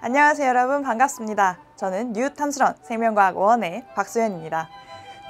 안녕하세요 여러분, 반갑습니다. 저는 뉴탐스런 생명과학 1의 박소연입니다.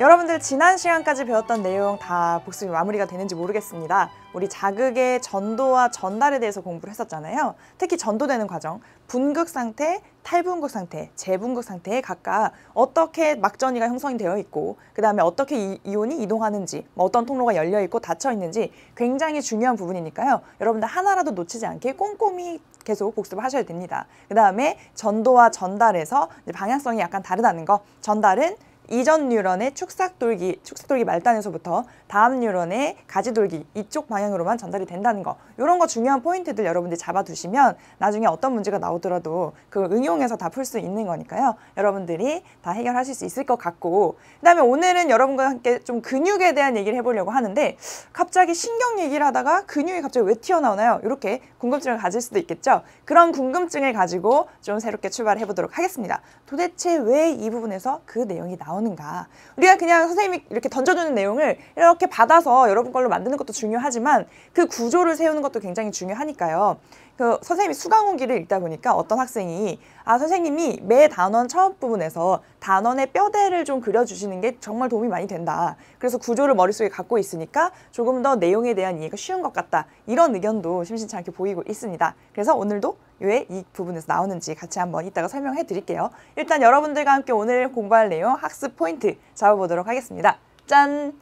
여러분들 지난 시간까지 배웠던 내용 다 복습이 마무리가 되는지 모르겠습니다. 우리 자극의 전도와 전달에 대해서 공부를 했었잖아요. 특히 전도되는 과정, 분극 상태, 탈분극 상태, 재분극 상태에 각각 어떻게 막전이가 형성이 되어 있고 그 다음에 어떻게 이온이 이동하는지, 어떤 통로가 열려 있고 닫혀 있는지 굉장히 중요한 부분이니까요. 여러분들 하나라도 놓치지 않게 꼼꼼히 계속 복습을 하셔야 됩니다. 그 다음에 전도와 전달에서 방향성이 약간 다르다는 거, 전달은 이전 뉴런의 축삭돌기 말단에서부터 다음 뉴런의 가지돌기 이쪽 방향으로만 전달이 된다는 거, 이런 거 중요한 포인트들 여러분들이 잡아두시면 나중에 어떤 문제가 나오더라도 그걸 응용해서 다 풀 수 있는 거니까요. 여러분들이 다 해결하실 수 있을 것 같고, 그 다음에 오늘은 여러분과 함께 좀 근육에 대한 얘기를 해보려고 하는데 갑자기 신경 얘기를 하다가 근육이 갑자기 왜 튀어나오나요? 이렇게 궁금증을 가질 수도 있겠죠. 그런 궁금증을 가지고 좀 새롭게 출발해 보도록 하겠습니다. 도대체 왜 이 부분에서 그 내용이 나오는가? 우리가 그냥 선생님이 이렇게 던져주는 내용을 이렇게 받아서 여러분 걸로 만드는 것도 중요하지만 그 구조를 세우는 것도 굉장히 중요하니까요. 선생님이 수강후기를 읽다 보니까 어떤 학생이 선생님이 매 단원 첫 부분에서 단원의 뼈대를 좀 그려주시는 게 정말 도움이 많이 된다. 그래서 구조를 머릿속에 갖고 있으니까 조금 더 내용에 대한 이해가 쉬운 것 같다. 이런 의견도 심심치 않게 보이고 있습니다. 그래서 오늘도 왜 이 부분에서 나오는지 같이 한번 이따가 설명해 드릴게요. 일단 여러분들과 함께 오늘 공부할 내용 학습 포인트 잡아보도록 하겠습니다. 짠!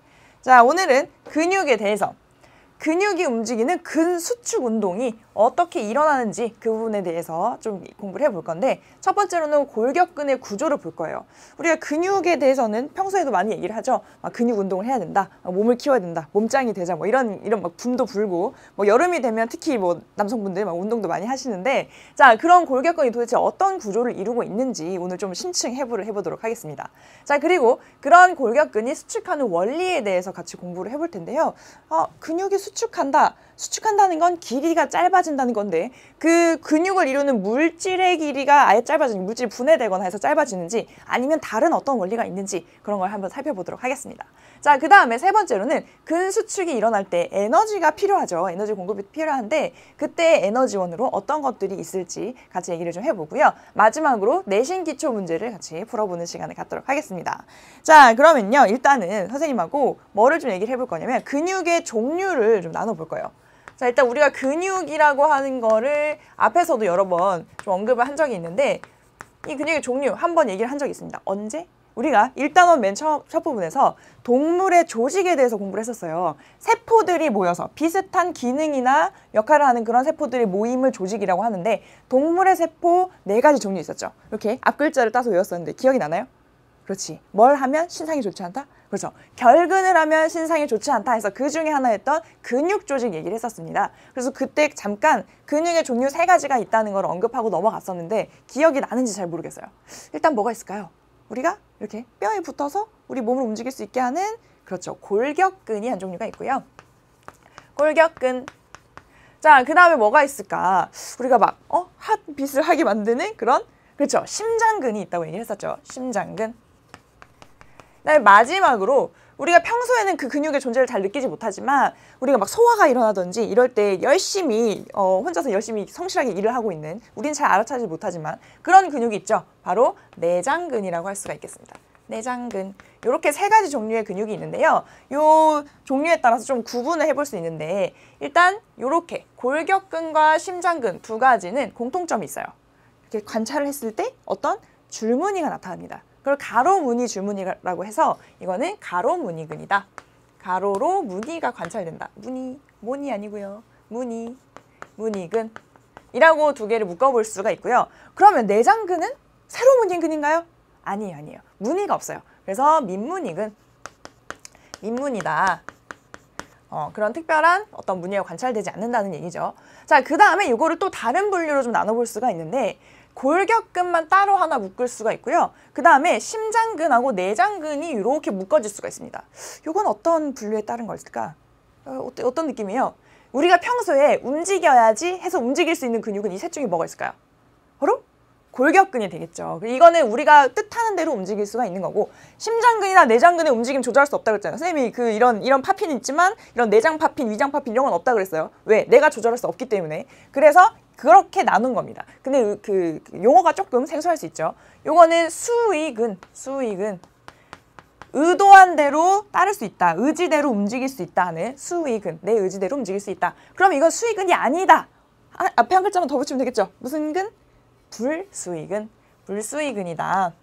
자, 오늘은 근육에 대해서, 근육이 움직이는 근수축 운동이 어떻게 일어나는지 그 부분에 대해서 좀 공부를 해볼 건데, 첫 번째로는 골격근의 구조를 볼 거예요. 우리가 근육에 대해서는 평소에도 많이 얘기를 하죠. 근육 운동을 해야 된다, 몸을 키워야 된다, 몸짱이 되자, 이런 막 붐도 불고, 여름이 되면 특히 남성분들 운동도 많이 하시는데, 자, 그런 골격근이 도대체 어떤 구조를 이루고 있는지 오늘 좀 심층 해부를 해보도록 하겠습니다. 자, 그리고 그런 골격근이 수축하는 원리에 대해서 같이 공부를 해볼 텐데요. 근육이 수축한다는 건 길이가 짧아진다는 건데, 그 근육을 이루는 물질의 길이가 아예 짧아지는, 물질이 분해되거나 해서 짧아지는지 아니면 다른 어떤 원리가 있는지 그런 걸 한번 살펴보도록 하겠습니다. 자, 그 다음에 세 번째로는 근수축이 일어날 때 에너지가 필요하죠. 에너지 공급이 필요한데 그때 에너지원으로 어떤 것들이 있을지 같이 얘기를 좀 해보고요. 마지막으로 내신 기초 문제를 같이 풀어보는 시간을 갖도록 하겠습니다. 자, 그러면요, 일단은 선생님하고 뭐를 좀 얘기를 해볼 거냐면 근육의 종류를 좀 나눠볼 거예요. 자, 일단 우리가 근육이라고 하는 거를 앞에서도 여러 번 좀 언급을 한 적이 있는데, 이 근육의 종류 한번 얘기를 한 적이 있습니다. 언제? 우리가 1단원 맨 첫 부분에서 동물의 조직에 대해서 공부를 했었어요. 세포들이 모여서 비슷한 기능이나 역할을 하는 그런 세포들의 모임을 조직이라고 하는데, 동물의 세포 4가지 종류 있었죠. 이렇게 앞글자를 따서 외웠었는데 기억이 나나요? 그렇지. 뭘 하면 신상이 좋지 않다? 그렇죠. 결근을 하면 신상이 좋지 않다 해서 그 중에 하나였던 근육 조직 얘기를 했었습니다. 그래서 그때 잠깐 근육의 종류 3가지가 있다는 걸 언급하고 넘어갔었는데 기억이 나는지 잘 모르겠어요. 일단 뭐가 있을까요? 우리가 이렇게 뼈에 붙어서 우리 몸을 움직일 수 있게 하는, 그렇죠, 골격근이 한 종류가 있고요. 골격근. 자, 그 다음에 뭐가 있을까? 우리가 핫빛을 하게 만드는 그런, 그렇죠, 심장근이 있다고 얘기를 했었죠. 심장근. 그다음에 마지막으로 우리가 평소에는 그 근육의 존재를 잘 느끼지 못하지만 우리가 막 소화가 일어나든지 이럴 때 열심히 혼자서 열심히 성실하게 일을 하고 있는, 우리는 잘 알아차리지 못하지만 그런 근육이 있죠. 바로 내장근이라고 할 수가 있겠습니다. 내장근. 이렇게 3가지 종류의 근육이 있는데요. 요 종류에 따라서 좀 구분을 해볼 수 있는데, 일단 이렇게 골격근과 심장근 2가지는 공통점이 있어요. 이렇게 관찰을 했을 때 어떤 줄무늬가 나타납니다. 그걸 가로무늬 줄무늬라고 해서 이거는 가로무늬근이다. 가로로 무늬가 관찰된다. 모니 아니고요. 무늬근 이라고 2개를 묶어볼 수가 있고요. 그러면 내장근은 세로무늬 근인가요? 아니에요. 무늬가 없어요. 그래서 민무늬근, 민무늬다. 그런 특별한 어떤 무늬가 관찰되지 않는다는 얘기죠. 자, 그 다음에 이거를 또 다른 분류로 좀 나눠볼 수가 있는데, 골격근만 따로 하나 묶을 수가 있고요. 그 다음에 심장근하고 내장근이 이렇게 묶어질 수가 있습니다. 이건 어떤 분류에 따른 걸까? 어떤 느낌이에요? 우리가 평소에 움직여야지 해서 움직일 수 있는 근육은 이 셋 중에 뭐가 있을까요? 바로 골격근이 되겠죠. 이거는 우리가 뜻하는 대로 움직일 수가 있는 거고, 심장근이나 내장근의 움직임 조절할 수 없다고 그랬잖아요. 선생님이 이런 파핀은 있지만 이런 내장 파핀, 위장 파핀 이런 건 없다고 그랬어요. 왜? 내가 조절할 수 없기 때문에. 그래서 그렇게 나눈 겁니다. 근데 그 용어가 조금 생소할 수 있죠. 요거는 수익은 의도한 대로 따를 수 있다. 의지대로 움직일 수 있다 하는 수익은 내 의지대로 움직일 수 있다. 그럼 이건 수익은이 아니다. 앞에 한 글자만 더 붙이면 되겠죠. 무슨 근? 불수익은이다.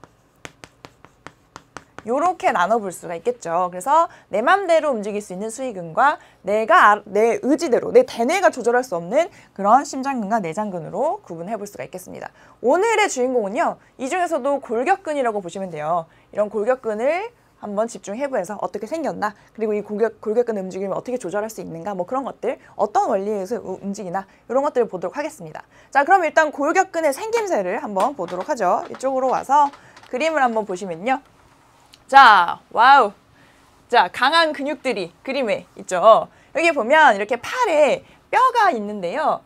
요렇게 나눠볼 수가 있겠죠. 그래서 내 맘대로 움직일 수 있는 수익은과 내가 내 의지대로 내 대뇌가 조절할 수 없는 그런 심장근과 내장근으로 구분해 볼 수가 있겠습니다. 오늘의 주인공은요. 이 중에서도 골격근이라고 보시면 돼요. 이런 골격근을 한번 집중해보면서 어떻게 생겼나, 그리고 이 골격근의 움직임을 어떻게 조절할 수 있는가, 뭐 그런 것들, 어떤 원리에서 움직이나 이런 것들을 보도록 하겠습니다. 자, 그럼 일단 골격근의 생김새를 한번 보도록 하죠. 이쪽으로 와서 그림을 한번 보시면요. 자, 와우. 자, 강한 근육들이 그림에 있죠. 여기 보면 이렇게 팔에 뼈가 있는데요.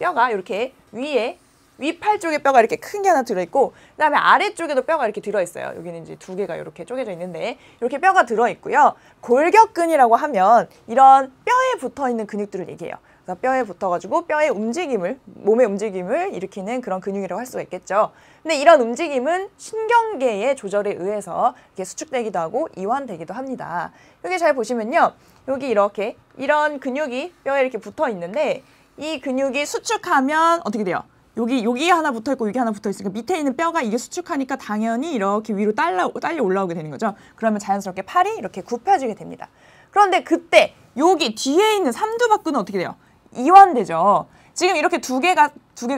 뼈가 이렇게 위에 위팔 쪽에 뼈가 이렇게 큰 게 하나 들어있고, 그 다음에 아래쪽에도 뼈가 이렇게 들어있어요. 여기는 이제 두 개가 이렇게 쪼개져 있는데 이렇게 뼈가 들어있고요. 골격근이라고 하면 이런 뼈에 붙어있는 근육들을 얘기해요. 그래서 뼈에 붙어가지고 뼈의 움직임을, 몸의 움직임을 일으키는 그런 근육이라고 할 수가 있겠죠. 근데 이런 움직임은 신경계의 조절에 의해서 이렇게 수축되기도 하고 이완되기도 합니다. 여기 잘 보시면요. 여기 이렇게 이런 근육이 뼈에 이렇게 붙어 있는데 이 근육이 수축하면 어떻게 돼요? 여기 하나 붙어 있고 여기 하나 붙어 있으니까 밑에 있는 뼈가 이게 수축하니까 당연히 이렇게 위로 딸려 올라오게 되는 거죠. 그러면 자연스럽게 팔이 이렇게 굽혀지게 됩니다. 그런데 그때 여기 뒤에 있는 삼두박근은 어떻게 돼요? 이완되죠. 지금 이렇게 두 개가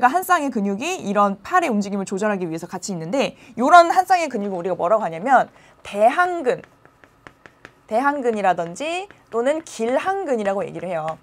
한 쌍의 근육이 이런 팔의 움직임을 조절하기 위해서 같이 있는데, 이런 한 쌍의 근육을 우리가 뭐라고 하냐면 대항근이라든지 또는 길항근이라고 얘기를 해요.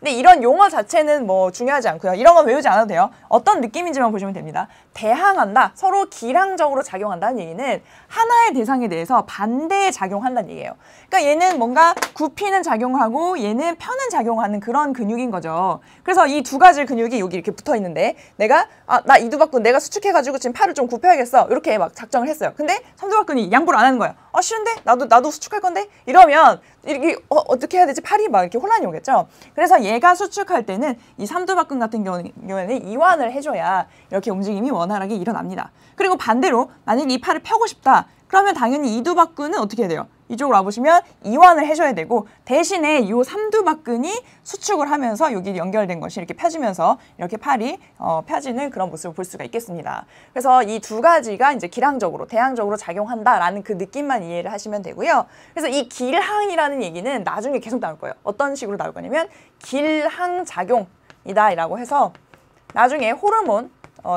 근데 이런 용어 자체는 뭐 중요하지 않고요. 이런 건 외우지 않아도 돼요. 어떤 느낌인지만 보시면 됩니다. 대항한다, 서로 기항적으로 작용한다는 얘기는 하나의 대상에 대해서 반대에 작용한다는 얘기예요. 그러니까 얘는 뭔가 굽히는 작용을 하고 얘는 펴는 작용을 하는 그런 근육인 거죠. 그래서 이 두 가지 근육이 여기 이렇게 붙어 있는데 내가 나 이두박근 내가 수축해가지고 지금 팔을 좀 굽혀야겠어. 이렇게 막 작정을 했어요. 근데 삼두박근이 양보를 안 하는 거예요. 싫은데? 나도 수축할 건데? 이러면 이렇게 어떻게 해야 되지? 팔이 막 이렇게 혼란이 오겠죠. 그래서 얘가 수축할 때는 이 삼두박근 같은 경우에는 이완을 해줘야 이렇게 움직임이 원활하게 일어납니다. 그리고 반대로 만약에 이 팔을 펴고 싶다. 그러면 당연히 이두박근은 어떻게 해야 돼요? 이쪽으로 와보시면 이완을 해줘야 되고, 대신에 이 삼두박근이 수축을 하면서 여기 연결된 것이 이렇게 펴지면서 이렇게 팔이 펴지는 그런 모습을 볼 수가 있겠습니다. 그래서 이 두 가지가 이제 기항적으로, 대항적으로 작용한다라는 그 느낌만 이해를 하시면 되고요. 그래서 이 길항이라는 얘기는 나중에 계속 나올 거예요. 어떤 식으로 나올 거냐면 길항작용이다라고 해서 나중에 호르몬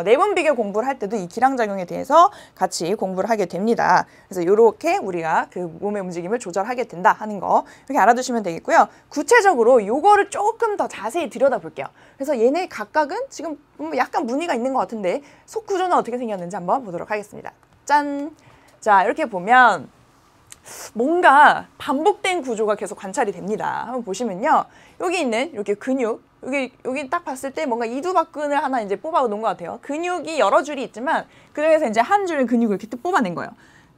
내분비계 공부를 할 때도 이 기항작용에 대해서 같이 공부를 하게 됩니다. 그래서 이렇게 우리가 그 몸의 움직임을 조절하게 된다 하는 거 이렇게 알아두시면 되겠고요. 구체적으로 요거를 조금 더 자세히 들여다볼게요. 그래서 얘네 각각은 지금 약간 무늬가 있는 것 같은데 속 구조는 어떻게 생겼는지 한번 보도록 하겠습니다. 짠! 자, 이렇게 보면 뭔가 반복된 구조가 계속 관찰이 됩니다. 한번 보시면요. 여기 있는 이렇게 근육, 여기 딱 봤을 때 뭔가 이두박근을 하나 이제 뽑아 놓은 것 같아요. 근육이 여러 줄이 있지만 그 중에서 이제 한 줄의 근육을 이렇게 뽑아낸 거예요.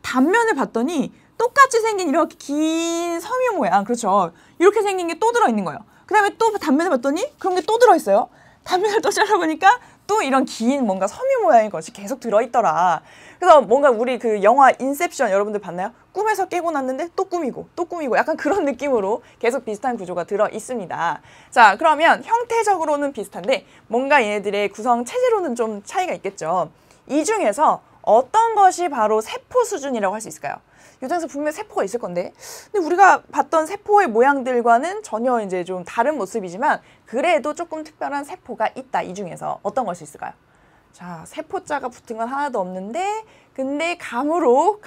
단면을 봤더니 똑같이 생긴 이렇게 긴 섬유 모양, 그렇죠. 이렇게 생긴 게 또 들어있는 거예요. 그 다음에 또 단면을 봤더니 그런 게 또 들어있어요. 단면을 또 잘라보니까 또 이런 긴 뭔가 섬유 모양의 것이 계속 들어있더라. 그래서 뭔가 우리 그 영화 인셉션 여러분들 봤나요? 꿈에서 깨고 났는데 또 꿈이고 또 꿈이고 약간 그런 느낌으로 계속 비슷한 구조가 들어 있습니다. 자, 그러면 형태적으로는 비슷한데 뭔가 얘네들의 구성 체제로는 좀 차이가 있겠죠. 이 중에서 어떤 것이 바로 세포 수준이라고 할 수 있을까요? 이 중에서 분명 세포가 있을 건데, 근데 우리가 봤던 세포의 모양들과는 전혀 이제 좀 다른 모습이지만 그래도 조금 특별한 세포가 있다. 이 중에서 어떤 것이 있을까요? 자, 세포자가 붙은 건 하나도 없는데 근데 감으로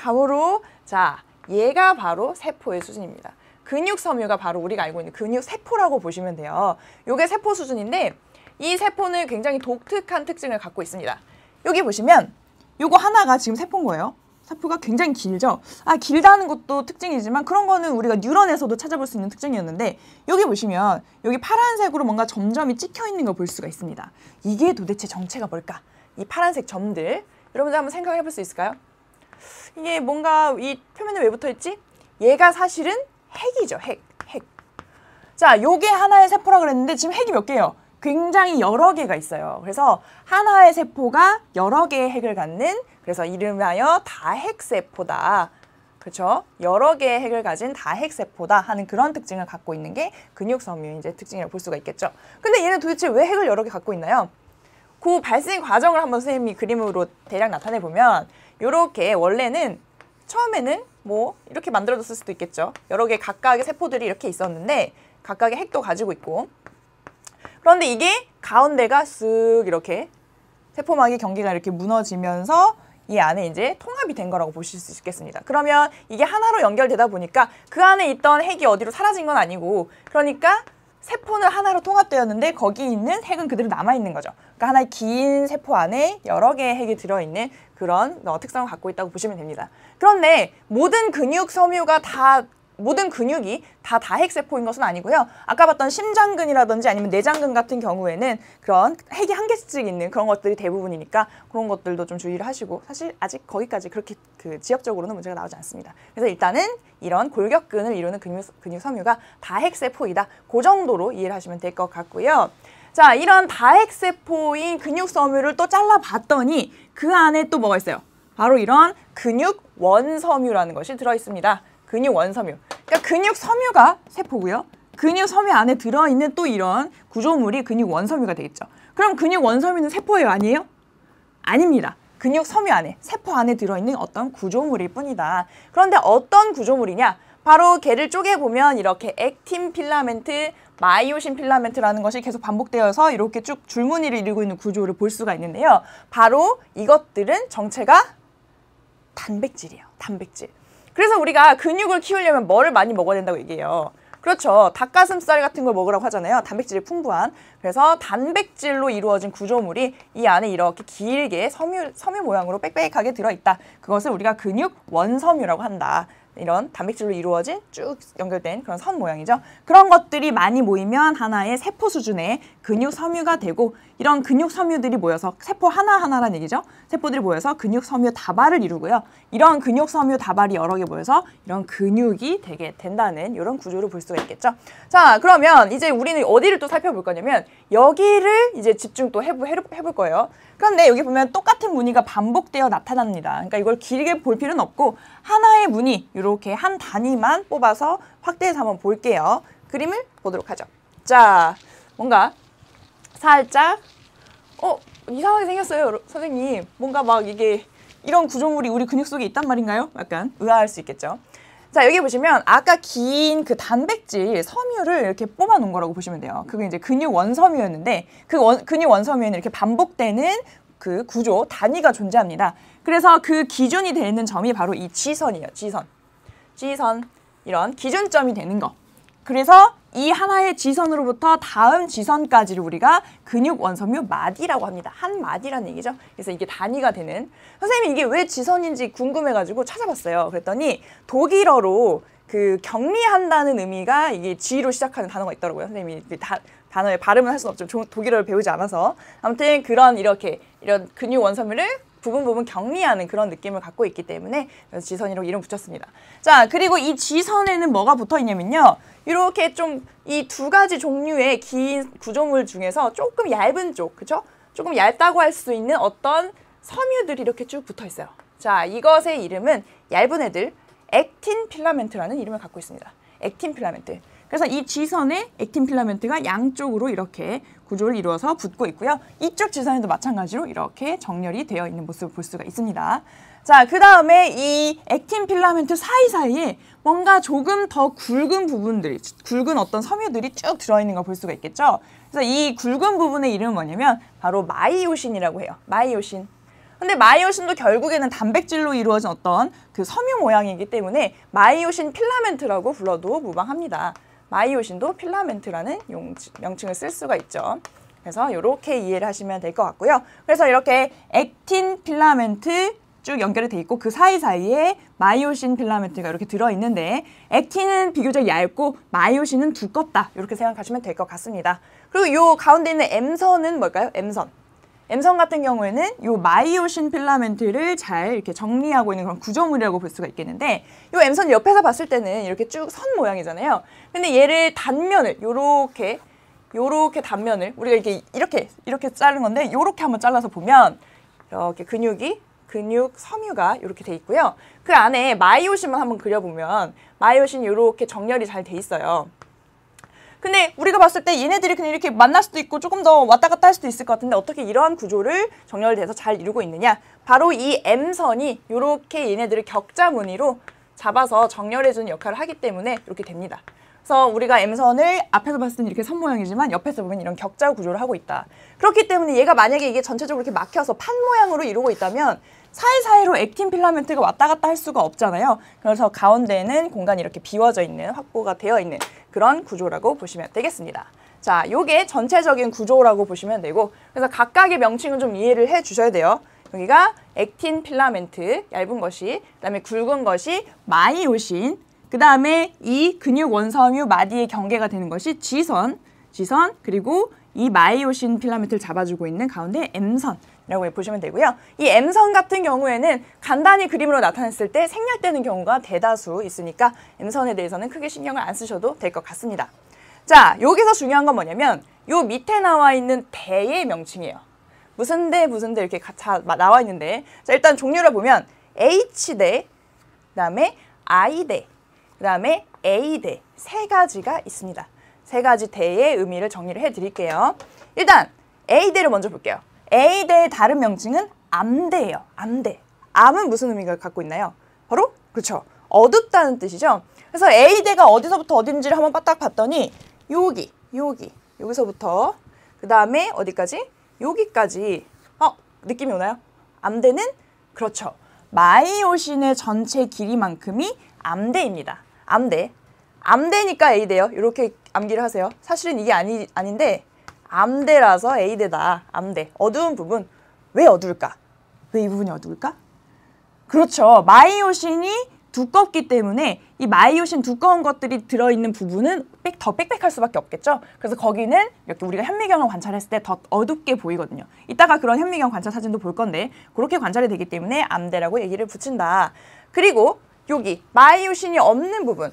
자, 얘가 바로 세포의 수준입니다. 근육 섬유가 바로 우리가 알고 있는 근육 세포라고 보시면 돼요. 요게 세포 수준인데 이 세포는 굉장히 독특한 특징을 갖고 있습니다. 여기 보시면 요거 하나가 지금 세포인 거예요. 세포가 굉장히 길죠. 길다는 것도 특징이지만 그런 거는 우리가 뉴런에서도 찾아볼 수 있는 특징이었는데, 여기 보시면 여기 파란색으로 뭔가 점점이 찍혀 있는 걸 볼 수가 있습니다. 이게 도대체 정체가 뭘까? 이 파란색 점들, 여러분들 한번 생각해 볼 수 있을까요? 이게 뭔가 이 표면에 왜 붙어 있지? 얘가 사실은 핵이죠. 핵. 자, 요게 하나의 세포라 그랬는데 지금 핵이 몇 개예요? 굉장히 여러 개가 있어요. 그래서 하나의 세포가 여러 개의 핵을 갖는, 그래서 이름하여 다핵세포다. 그렇죠? 여러 개의 핵을 가진 다핵세포다 하는 그런 특징을 갖고 있는 게 근육섬유의 이제 특징이라고 볼 수가 있겠죠. 근데 얘는 도대체 왜 핵을 여러 개 갖고 있나요? 그 발생 과정을 한번 선생님이 그림으로 대략 나타내 보면 이렇게 원래는 처음에는 뭐 이렇게 만들어졌을 수도 있겠죠. 여러 개 각각의 세포들이 이렇게 있었는데 각각의 핵도 가지고 있고, 그런데 이게 가운데가 쓱 이렇게 세포막의 경계가 이렇게 무너지면서 이 안에 이제 통합이 된 거라고 보실 수 있겠습니다. 그러면 이게 하나로 연결되다 보니까 그 안에 있던 핵이 어디로 사라진 건 아니고, 그러니까 세포는 하나로 통합되었는데 거기 있는 핵은 그대로 남아있는 거죠. 그러니까 하나의 긴 세포 안에 여러 개의 핵이 들어있는 그런 특성을 갖고 있다고 보시면 됩니다. 그런데 모든 근육이 다 다핵세포인 것은 아니고요. 아까 봤던 심장근이라든지 아니면 내장근 같은 경우에는 그런 핵이 한 개씩 있는 그런 것들이 대부분이니까 그런 것들도 좀 주의를 하시고, 사실 아직 거기까지 그렇게 지역적으로는 문제가 나오지 않습니다. 그래서 일단은 이런 골격근을 이루는 근육섬유가 다핵세포이다. 그 정도로 이해를 하시면 될 것 같고요. 자, 이런 다핵세포인 근육섬유를 또 잘라봤더니 그 안에 또 뭐가 있어요? 바로 이런 근육원섬유라는 것이 들어있습니다. 근육원섬유. 그러니까 근육섬유가 세포고요. 근육섬유 안에 들어있는 또 이런 구조물이 근육원섬유가 되겠죠. 그럼 근육원섬유는 세포예요? 아니에요? 아닙니다. 근육섬유 안에, 세포 안에 들어있는 어떤 구조물일 뿐이다. 그런데 어떤 구조물이냐? 바로 걔를 쪼개보면 이렇게 액틴 필라멘트, 마이오신 필라멘트라는 것이 계속 반복되어서 이렇게 쭉 줄무늬를 이루고 있는 구조를 볼 수가 있는데요. 바로 이것들은 정체가 단백질이에요. 단백질. 그래서 우리가 근육을 키우려면 뭐를 많이 먹어야 된다고 얘기해요. 그렇죠. 닭가슴살 같은 걸 먹으라고 하잖아요. 단백질이 풍부한. 그래서 단백질로 이루어진 구조물이 이 안에 이렇게 길게 섬유 모양으로 빽빽하게 들어있다. 그것을 우리가 근육 원섬유라고 한다. 이런 단백질로 이루어진 쭉 연결된 그런 선 모양이죠. 그런 것들이 많이 모이면 하나의 세포 수준의 근육섬유가 되고, 이런 근육섬유들이 모여서 세포 하나하나란 얘기죠. 세포들이 모여서 근육섬유 다발을 이루고요. 이런 근육섬유 다발이 여러 개 모여서 이런 근육이 되게 된다는 이런 구조를 볼 수가 있겠죠. 자, 그러면 이제 우리는 어디를 또 살펴볼 거냐면 여기를 이제 집중 또 해볼 거예요. 그런데 여기 보면 똑같은 무늬가 반복되어 나타납니다. 그러니까 이걸 길게 볼 필요는 없고 하나의 무늬, 이렇게 한 단위만 뽑아서 확대해서 한번 볼게요. 그림을 보도록 하죠. 자, 뭔가 살짝 이상하게 생겼어요, 선생님. 뭔가 막 이게 이런 구조물이 우리 근육 속에 있단 말인가요? 약간 의아할 수 있겠죠. 자, 여기 보시면 아까 긴 그 단백질 섬유를 이렇게 뽑아 놓은 거라고 보시면 돼요. 그게 이제 근육 원섬유였는데 그 근육 원섬유에는 이렇게 반복되는 그 구조, 단위가 존재합니다. 그래서 그 기준이 되는 점이 바로 이 지선이에요. 지선. 이런 기준점이 되는 거. 그래서 이 하나의 지선으로부터 다음 지선까지를 우리가 근육 원섬유 마디라고 합니다. 한 마디라는 얘기죠. 그래서 이게 단위가 되는. 선생님이 이게 왜 지선인지 궁금해가지고 찾아봤어요. 그랬더니 독일어로 그 격리한다는 의미가 이게 지로 시작하는 단어가 있더라고요. 선생님이 단어의 발음은 할 수는 없죠. 독일어를 배우지 않아서. 아무튼 이런 근육 원섬유를 부분 격리하는 그런 느낌을 갖고 있기 때문에 그래서 지선이라고 이름 붙였습니다. 자, 그리고 이 지선에는 뭐가 붙어 있냐면요. 이렇게 좀 이 두 가지 종류의 긴 구조물 중에서 조금 얇은 쪽, 그쵸? 조금 얇다고 할 수 있는 어떤 섬유들이 이렇게 쭉 붙어 있어요. 자, 이것의 이름은 얇은 애들, 액틴 필라멘트라는 이름을 갖고 있습니다. 액틴 필라멘트. 그래서 이 지선에 액틴 필라멘트가 양쪽으로 이렇게 구조를 이루어서 붙고 있고요. 이쪽 지선에도 마찬가지로 이렇게 정렬이 되어 있는 모습을 볼 수가 있습니다. 자, 그 다음에 이 액틴 필라멘트 사이사이에 뭔가 조금 더 굵은 부분들이, 굵은 어떤 섬유들이 쭉 들어있는 걸 볼 수가 있겠죠. 그래서 이 굵은 부분의 이름은 뭐냐면 바로 마이오신이라고 해요. 마이오신. 근데 마이오신도 결국에는 단백질로 이루어진 어떤 그 섬유 모양이기 때문에 마이오신 필라멘트라고 불러도 무방합니다. 마이오신도 필라멘트라는 명칭을 쓸 수가 있죠. 그래서 이렇게 이해를 하시면 될 것 같고요. 그래서 이렇게 액틴 필라멘트 쭉 연결이 돼 있고 그 사이사이에 마이오신 필라멘트가 이렇게 들어있는데 액틴은 비교적 얇고 마이오신은 두껍다. 이렇게 생각하시면 될 것 같습니다. 그리고 이 가운데 있는 M선은 뭘까요? M선 같은 경우에는 이 마이오신 필라멘트를 잘 이렇게 정리하고 있는 그런 구조물이라고 볼 수가 있겠는데 이 M선 옆에서 봤을 때는 이렇게 쭉 선 모양이잖아요. 근데 얘를 단면을 이렇게 요렇게 단면을 우리가 이렇게 자른 건데 요렇게 한번 잘라서 보면 이렇게 근육 섬유가 이렇게 돼 있고요. 그 안에 마이오신만 한번 그려보면 마이오신이 이렇게 정렬이 잘 돼 있어요. 근데 우리가 봤을 때 얘네들이 그냥 이렇게 만날 수도 있고 조금 더 왔다 갔다 할 수도 있을 것 같은데 어떻게 이러한 구조를 정렬돼서 잘 이루고 있느냐? 바로 이 M선이 이렇게 얘네들을 격자 무늬로 잡아서 정렬해주는 역할을 하기 때문에 이렇게 됩니다. 그래서 우리가 M선을 앞에서 봤을 때는 이렇게 선 모양이지만 옆에서 보면 이런 격자 구조를 하고 있다. 그렇기 때문에 얘가 만약에 이게 전체적으로 이렇게 막혀서 판 모양으로 이루고 있다면 사이사이로 액틴 필라멘트가 왔다 갔다 할 수가 없잖아요. 그래서 가운데에는 공간이 이렇게 비워져 있는, 확보가 되어 있는 그런 구조라고 보시면 되겠습니다. 자, 요게 전체적인 구조라고 보시면 되고, 그래서 각각의 명칭은 좀 이해를 해 주셔야 돼요. 여기가 액틴 필라멘트, 얇은 것이, 그다음에 굵은 것이 마이오신, 그다음에 이 근육 원섬유 마디의 경계가 되는 것이 지선, 그리고 이 마이오신 필라멘트를 잡아주고 있는 가운데 M선이라고 보시면 되고요. 이 M선 같은 경우에는 간단히 그림으로 나타냈을 때 생략되는 경우가 대다수 있으니까 M선에 대해서는 크게 신경을 안 쓰셔도 될 것 같습니다. 자, 여기서 중요한 건 뭐냐면 요 밑에 나와 있는 대의 명칭이에요. 무슨 대 이렇게 다 나와 있는데, 자, 일단 종류를 보면 H대, 그다음에 I대, 그다음에 A대 세 가지가 있습니다. 세 가지 대의 의미를 정리를 해드릴게요. 일단 A대를 먼저 볼게요. A대의 다른 명칭은 암대예요. 암대. 암은 무슨 의미가 갖고 있나요? 바로 그렇죠. 어둡다는 뜻이죠. 그래서 A대가 어디서부터 어딘지를 한번 딱 봤더니 여기서부터 그 다음에 어디까지? 여기까지. 느낌이 오나요? 암대는 그렇죠. 마이오신의 전체 길이만큼이 암대입니다. 암대니까 A대요. 이렇게 암기를 하세요. 사실은 이게 아닌데 암대라서 A대다. 암대. 어두운 부분. 왜 어두울까? 왜 이 부분이 어두울까? 그렇죠. 마이오신이 두껍기 때문에 이 마이오신 두꺼운 것들이 들어있는 부분은 더 빽빽할 수밖에 없겠죠. 그래서 거기는 이렇게 우리가 현미경을 관찰했을 때 더 어둡게 보이거든요. 이따가 그런 현미경 관찰 사진도 볼 건데 그렇게 관찰이 되기 때문에 암대라고 얘기를 붙인다. 그리고 여기 마이오신이 없는 부분,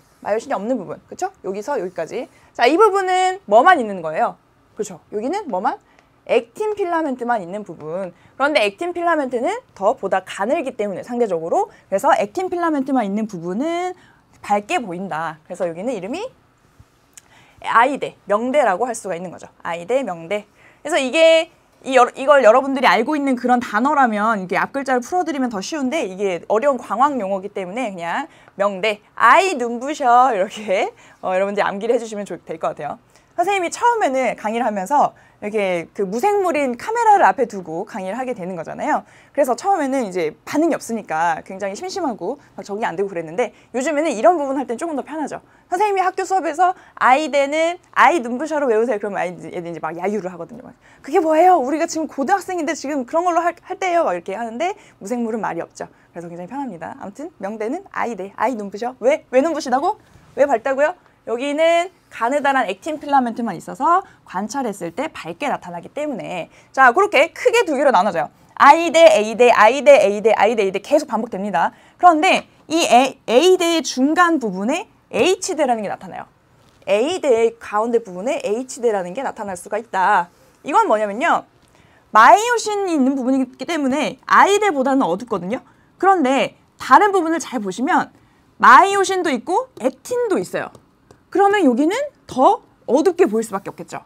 그렇죠? 여기서 여기까지. 자, 이 부분은 뭐만 있는 거예요? 그렇죠. 여기는 뭐만? 액틴 필라멘트만 있는 부분. 그런데 액틴 필라멘트는 더 보다 가늘기 때문에 상대적으로, 그래서 액틴 필라멘트만 있는 부분은 밝게 보인다. 그래서 여기는 이름이 I대, 명대라고 할 수가 있는 거죠. I대, 명대. 그래서 이걸 여러분들이 알고 있는 그런 단어라면 이게 앞글자를 풀어드리면 더 쉬운데 이게 어려운 광학 용어이기 때문에 그냥 명대, 아이 눈부셔 이렇게 여러분들이 암기를 해주시면 될 것 같아요. 선생님이 처음에는 강의를 하면서 이렇게 그 무생물인 카메라를 앞에 두고 강의를 하게 되는 거잖아요. 그래서 처음에는 이제 반응이 없으니까 굉장히 심심하고 막 적응이 안 되고 그랬는데 요즘에는 이런 부분 할 때는 조금 더 편하죠. 선생님이 학교 수업에서 아이대는 아이 눈부셔로 외우세요. 그러면 애들이 이제 막 야유를 하거든요. 그게 뭐예요? 우리가 지금 고등학생인데 지금 그런 걸로 할 때예요. 막 이렇게 하는데 무생물은 말이 없죠. 그래서 굉장히 편합니다. 아무튼 명대는 아이대, 아이 눈부셔. 왜 눈부시다고? 왜 밝다고요? 여기는 가느다란 액틴 필라멘트만 있어서 관찰했을 때 밝게 나타나기 때문에. 자, 그렇게 크게 두 개로 나눠져요. I대, A대, I대, A대, I대, A대 계속 반복됩니다. 그런데 이 A대의 중간 부분에 H대라는 게 나타나요. A대의 가운데 부분에 H대라는 게 나타날 수가 있다. 이건 뭐냐면요. 마이오신이 있는 부분이기 때문에 I대보다는 어둡거든요. 그런데 다른 부분을 잘 보시면 마이오신도 있고 액틴도 있어요. 그러면 여기는 더 어둡게 보일 수밖에 없겠죠.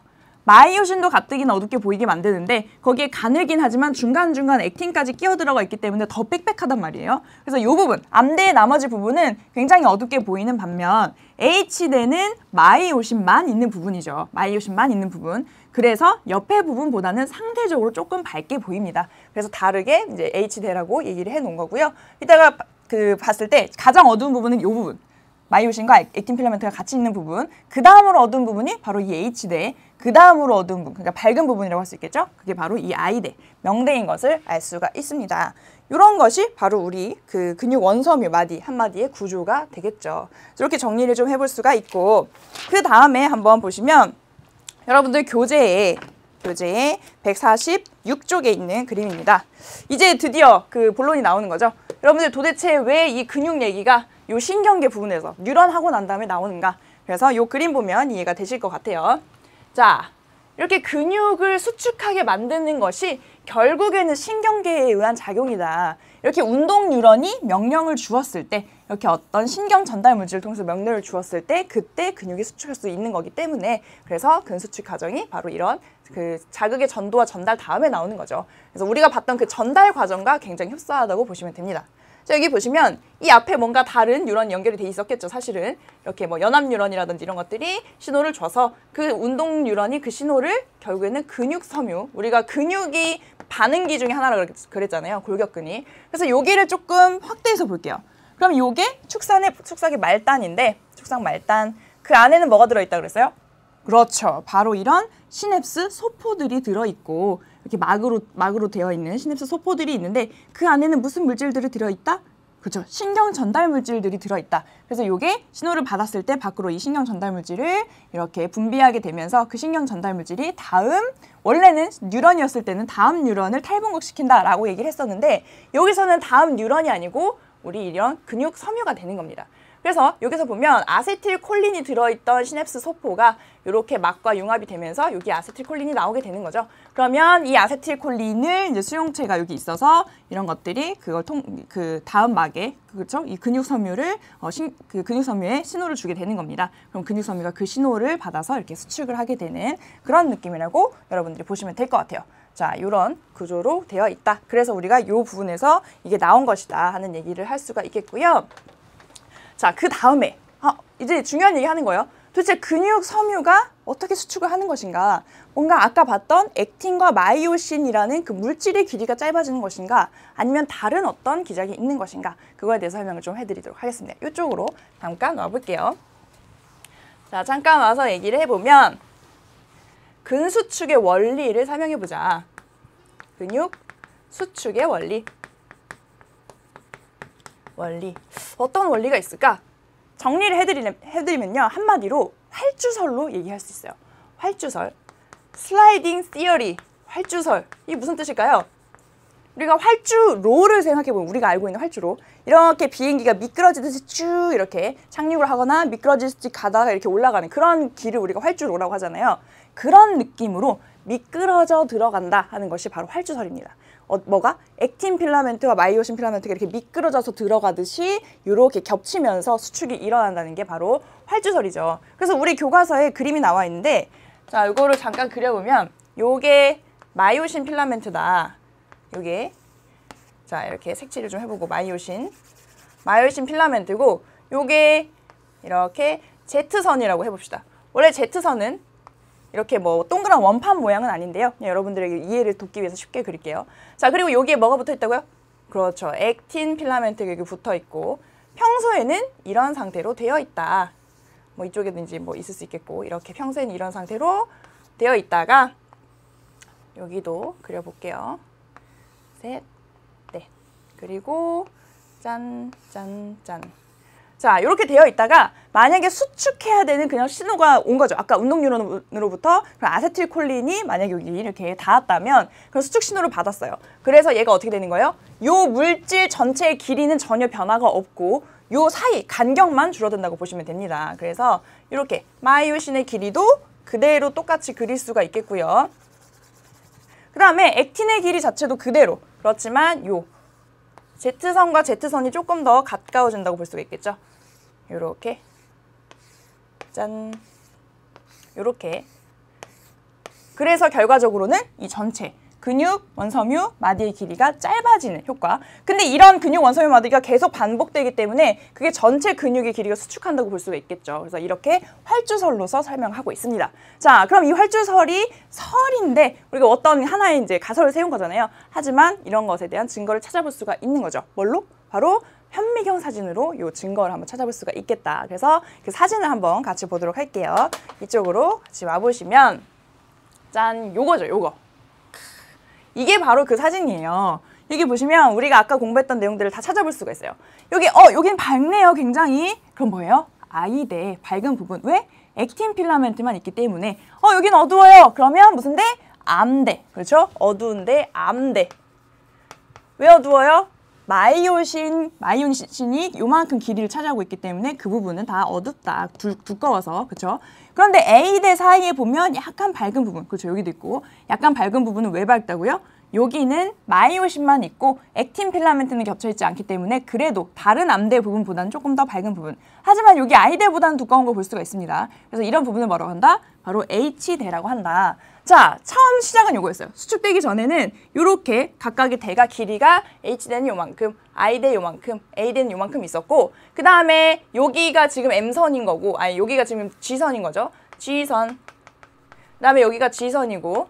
마이오신도 가뜩이나 어둡게 보이게 만드는데 거기에 가늘긴 하지만 중간중간 액틴까지 끼어 들어가 있기 때문에 더 빽빽하단 말이에요. 그래서 이 부분, 암대의 나머지 부분은 굉장히 어둡게 보이는 반면 H대는 마이오신만 있는 부분이죠. 마이오신만 있는 부분. 그래서 옆에 부분보다는 상대적으로 조금 밝게 보입니다. 그래서 다르게 이제 H대라고 얘기를 해 놓은 거고요. 이따가 봤을 때 가장 어두운 부분은 이 부분. 마이오신과 액틴 필라멘트가 같이 있는 부분, 그 다음으로 어두운 부분이 바로 이 H대, 그 다음으로 어두운 부분, 그러니까 밝은 부분이라고 할 수 있겠죠? 그게 바로 이 I대, 명대인 것을 알 수가 있습니다. 이런 것이 바로 우리 그 근육 원섬유 마디, 한마디의 구조가 되겠죠. 이렇게 정리를 좀 해볼 수가 있고, 그 다음에 한번 보시면 여러분들 교재에 146쪽에 있는 그림입니다. 이제 드디어 그 본론이 나오는 거죠. 여러분들 도대체 왜 이 근육 얘기가 요 신경계 부분에서 뉴런 하고 난 다음에 나오는가. 그래서 요 그림 보면 이해가 되실 것 같아요. 자, 이렇게 근육을 수축하게 만드는 것이 결국에는 신경계에 의한 작용이다. 이렇게 운동 뉴런이 명령을 주었을 때, 이렇게 어떤 신경 전달 물질을 통해서 명령을 주었을 때 그때 근육이 수축할 수 있는 거기 때문에, 그래서 근수축 과정이 바로 이런 그 자극의 전도와 전달 다음에 나오는 거죠. 그래서 우리가 봤던 그 전달 과정과 굉장히 흡사하다고 보시면 됩니다. 자, 여기 보시면 이 앞에 뭔가 다른 뉴런이 연결이 돼 있었겠죠. 사실은 이렇게 뭐 연합 뉴런이라든지 이런 것들이 신호를 줘서 그 운동 뉴런이 그 신호를 결국에는 근육 섬유, 우리가 근육이 반응기 중에 하나라고 그랬잖아요. 골격근이. 그래서 여기를 조금 확대해서 볼게요. 그럼 요게 축삭의 말단인데, 축삭 말단, 그 안에는 뭐가 들어있다 그랬어요? 그렇죠. 바로 이런 시냅스 소포들이 들어있고, 이렇게 막으로 되어 있는 시냅스 소포들이 있는데, 그 안에는 무슨 물질들이 들어있다? 그렇죠. 신경 전달 물질들이 들어있다. 그래서 이게 신호를 받았을 때 밖으로 이 신경 전달 물질을 이렇게 분비하게 되면서 그 신경 전달 물질이 원래는 뉴런이었을 때는 다음 뉴런을 탈분극시킨다라고 얘기를 했었는데, 여기서는 다음 뉴런이 아니고 우리 이런 근육 섬유가 되는 겁니다. 그래서 여기서 보면 아세틸콜린이 들어있던 시냅스 소포가 이렇게 막과 융합이 되면서 여기 아세틸콜린이 나오게 되는 거죠. 그러면 이 아세틸콜린을 이제 수용체가 여기 있어서 이런 것들이 그 다음 막에, 그렇죠? 이 근육 섬유를 그 근육 섬유에 신호를 주게 되는 겁니다. 그럼 근육 섬유가 그 신호를 받아서 이렇게 수축을 하게 되는 그런 느낌이라고 여러분들이 보시면 될 것 같아요. 자, 이런 구조로 되어 있다. 그래서 우리가 이 부분에서 이게 나온 것이다 하는 얘기를 할 수가 있겠고요. 자, 그 다음에 이제 중요한 얘기 하는 거예요. 도대체 근육 섬유가 어떻게 수축을 하는 것인가? 뭔가 아까 봤던 액틴과 마이오신이라는 그 물질의 길이가 짧아지는 것인가? 아니면 다른 어떤 기작이 있는 것인가? 그거에 대해서 설명을 좀 해드리도록 하겠습니다. 이쪽으로 잠깐 와볼게요. 자, 잠깐 와서 얘기를 해보면 근수축의 원리를 설명해보자. 근육 수축의 원리. 어떤 원리가 있을까? 정리를 해드리면요. 한마디로 활주설로 얘기할 수 있어요. 활주설. 슬라이딩 시어리. 활주설. 이게 무슨 뜻일까요? 우리가 활주로를 생각해보면, 우리가 알고 있는 활주로. 이렇게 비행기가 미끄러지듯이 쭉 이렇게 착륙을 하거나 미끄러지듯이 가다가 이렇게 올라가는 그런 길을 우리가 활주로라고 하잖아요. 그런 느낌으로 미끄러져 들어간다 하는 것이 바로 활주설입니다. 뭐가? 액틴 필라멘트와 마이오신 필라멘트가 이렇게 미끄러져서 들어가듯이 이렇게 겹치면서 수축이 일어난다는 게 바로 활주설이죠. 그래서 우리 교과서에 그림이 나와 있는데, 자, 이거를 잠깐 그려보면 요게 마이오신 필라멘트다. 요게, 자, 이렇게 색칠을 좀 해보고, 마이오신 필라멘트고, 요게 이렇게 Z선이라고 해봅시다. 원래 Z선은 이렇게 뭐 동그란 원판 모양은 아닌데요. 그냥 여러분들에게 이해를 돕기 위해서 쉽게 그릴게요. 자, 그리고 여기에 뭐가 붙어 있다고요? 그렇죠. 액틴 필라멘트가 여기 붙어 있고, 평소에는 이런 상태로 되어 있다. 뭐 이쪽에든지 뭐 있을 수 있겠고, 이렇게 평소에는 이런 상태로 되어 있다가, 여기도 그려볼게요. 셋, 넷. 그리고 짠, 짠, 짠. 자, 이렇게 되어 있다가 만약에 수축해야 되는 그냥 신호가 온 거죠. 아까 운동 뉴런으로부터 아세틸콜린이 만약에 여기 이렇게 닿았다면 그럼 수축 신호를 받았어요. 그래서 얘가 어떻게 되는 거예요? 요 물질 전체의 길이는 전혀 변화가 없고 요 사이 간격만 줄어든다고 보시면 됩니다. 그래서 이렇게 마이오신의 길이도 그대로 똑같이 그릴 수가 있겠고요. 그 다음에 액틴의 길이 자체도 그대로. 그렇지만 요 Z선과 Z선이 조금 더 가까워진다고 볼 수가 있겠죠. 요렇게 짠, 요렇게. 그래서 결과적으로는 이 전체 근육, 원섬유, 마디의 길이가 짧아지는 효과. 근데 이런 근육, 원섬유, 마디가 계속 반복되기 때문에 그게 전체 근육의 길이가 수축한다고 볼 수가 있겠죠. 그래서 이렇게 활주설로서 설명하고 있습니다. 자, 그럼 이 활주설이 설인데 우리가 어떤 하나의 이제 가설을 세운 거잖아요. 하지만 이런 것에 대한 증거를 찾아볼 수가 있는 거죠. 뭘로? 바로 현미경 사진으로 이 증거를 한번 찾아볼 수가 있겠다. 그래서 그 사진을 한번 같이 보도록 할게요. 이쪽으로 같이 와보시면 짠, 요거죠, 요거. 이게 바로 그 사진이에요. 여기 보시면 우리가 아까 공부했던 내용들을 다 찾아볼 수가 있어요. 여긴 밝네요, 굉장히. 그럼 뭐예요? 아이대, 밝은 부분. 왜? 액틴 필라멘트만 있기 때문에. 여긴 어두워요. 그러면 무슨 대? 암대. 그렇죠? 어두운데 암대. 왜 어두워요? 마이오신이 요만큼 길이를 차지하고 있기 때문에 그 부분은 다 어둡다, 두꺼워서, 그렇죠? 그런데 A 대 사이에 보면 약간 밝은 부분, 그렇죠? 여기도 있고 약간 밝은 부분은 왜 밝다고요? 여기는 마이오신만 있고 액틴 필라멘트는 겹쳐있지 않기 때문에 그래도 다른 암대 부분보다는 조금 더 밝은 부분. 하지만 여기 I대보다는 두꺼운 거 볼 수가 있습니다. 그래서 이런 부분을 뭐라고 한다? 바로 H대라고 한다. 자, 처음 시작은 요거였어요. 수축되기 전에는 이렇게 각각의 대가 길이가 H대는 요만큼, I대 요만큼, A대는 요만큼 있었고 그 다음에 여기가 지금 M선인 거고 아니 여기가 지금 G선인 거죠. G선. 그 다음에 여기가 G선이고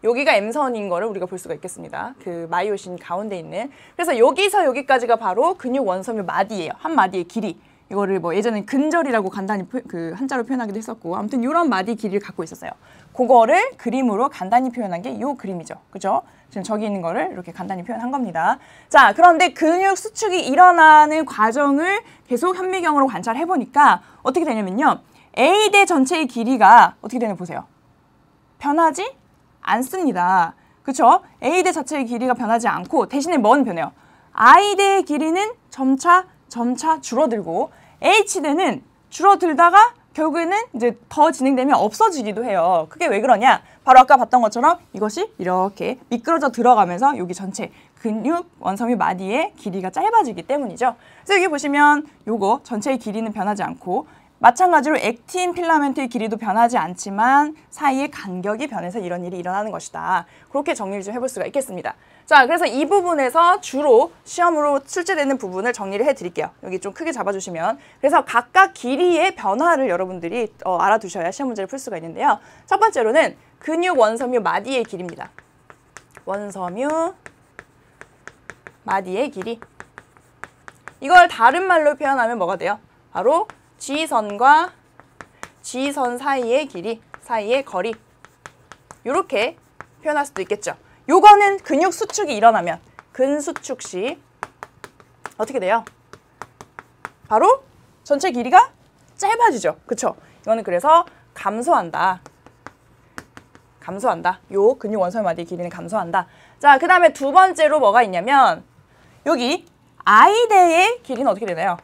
여기가 M선인 거를 우리가 볼 수가 있겠습니다. 그 마이오신 가운데 있는. 그래서 여기서 여기까지가 바로 근육 원섬유 마디예요. 한 마디의 길이. 이거를 뭐 예전엔 근절이라고 간단히 그 한자로 표현하기도 했었고 아무튼 이런 마디 길이를 갖고 있었어요. 그거를 그림으로 간단히 표현한 게 이 그림이죠. 그죠? 지금 저기 있는 거를 이렇게 간단히 표현한 겁니다. 자, 그런데 근육 수축이 일어나는 과정을 계속 현미경으로 관찰해 보니까 어떻게 되냐면요. A대 전체의 길이가 어떻게 되냐 보세요. 변하지 않습니다. 그쵸? A대 자체의 길이가 변하지 않고 대신에 뭐는 변해요? I대의 길이는 점차 줄어들고 H대는 줄어들다가 결국에는 이제 더 진행되면 없어지기도 해요. 그게 왜 그러냐? 바로 아까 봤던 것처럼 이것이 이렇게 미끄러져 들어가면서 여기 전체 근육 원섬유 마디의 길이가 짧아지기 때문이죠. 그래서 여기 보시면 요거 전체의 길이는 변하지 않고 마찬가지로 액틴 필라멘트의 길이도 변하지 않지만 사이의 간격이 변해서 이런 일이 일어나는 것이다. 그렇게 정리를 좀 해볼 수가 있겠습니다. 자, 그래서 이 부분에서 주로 시험으로 출제되는 부분을 정리를 해드릴게요. 여기 좀 크게 잡아주시면. 그래서 각각 길이의 변화를 여러분들이 알아두셔야 시험 문제를 풀 수가 있는데요. 첫 번째로는 근육 원섬유 마디의 길이입니다. 원섬유 마디의 길이. 이걸 다른 말로 표현하면 뭐가 돼요? 바로 G선과 G선 사이의 길이, 사이의 거리. 이렇게 표현할 수도 있겠죠. 요거는 근육 수축이 일어나면 근수축 시 어떻게 돼요? 바로 전체 길이가 짧아지죠. 그쵸? 이거는 그래서 감소한다. 요 근육 원섬유 마디의 길이는 감소한다. 자, 그 다음에 두 번째로 뭐가 있냐면 여기 I대의 길이는 어떻게 되나요?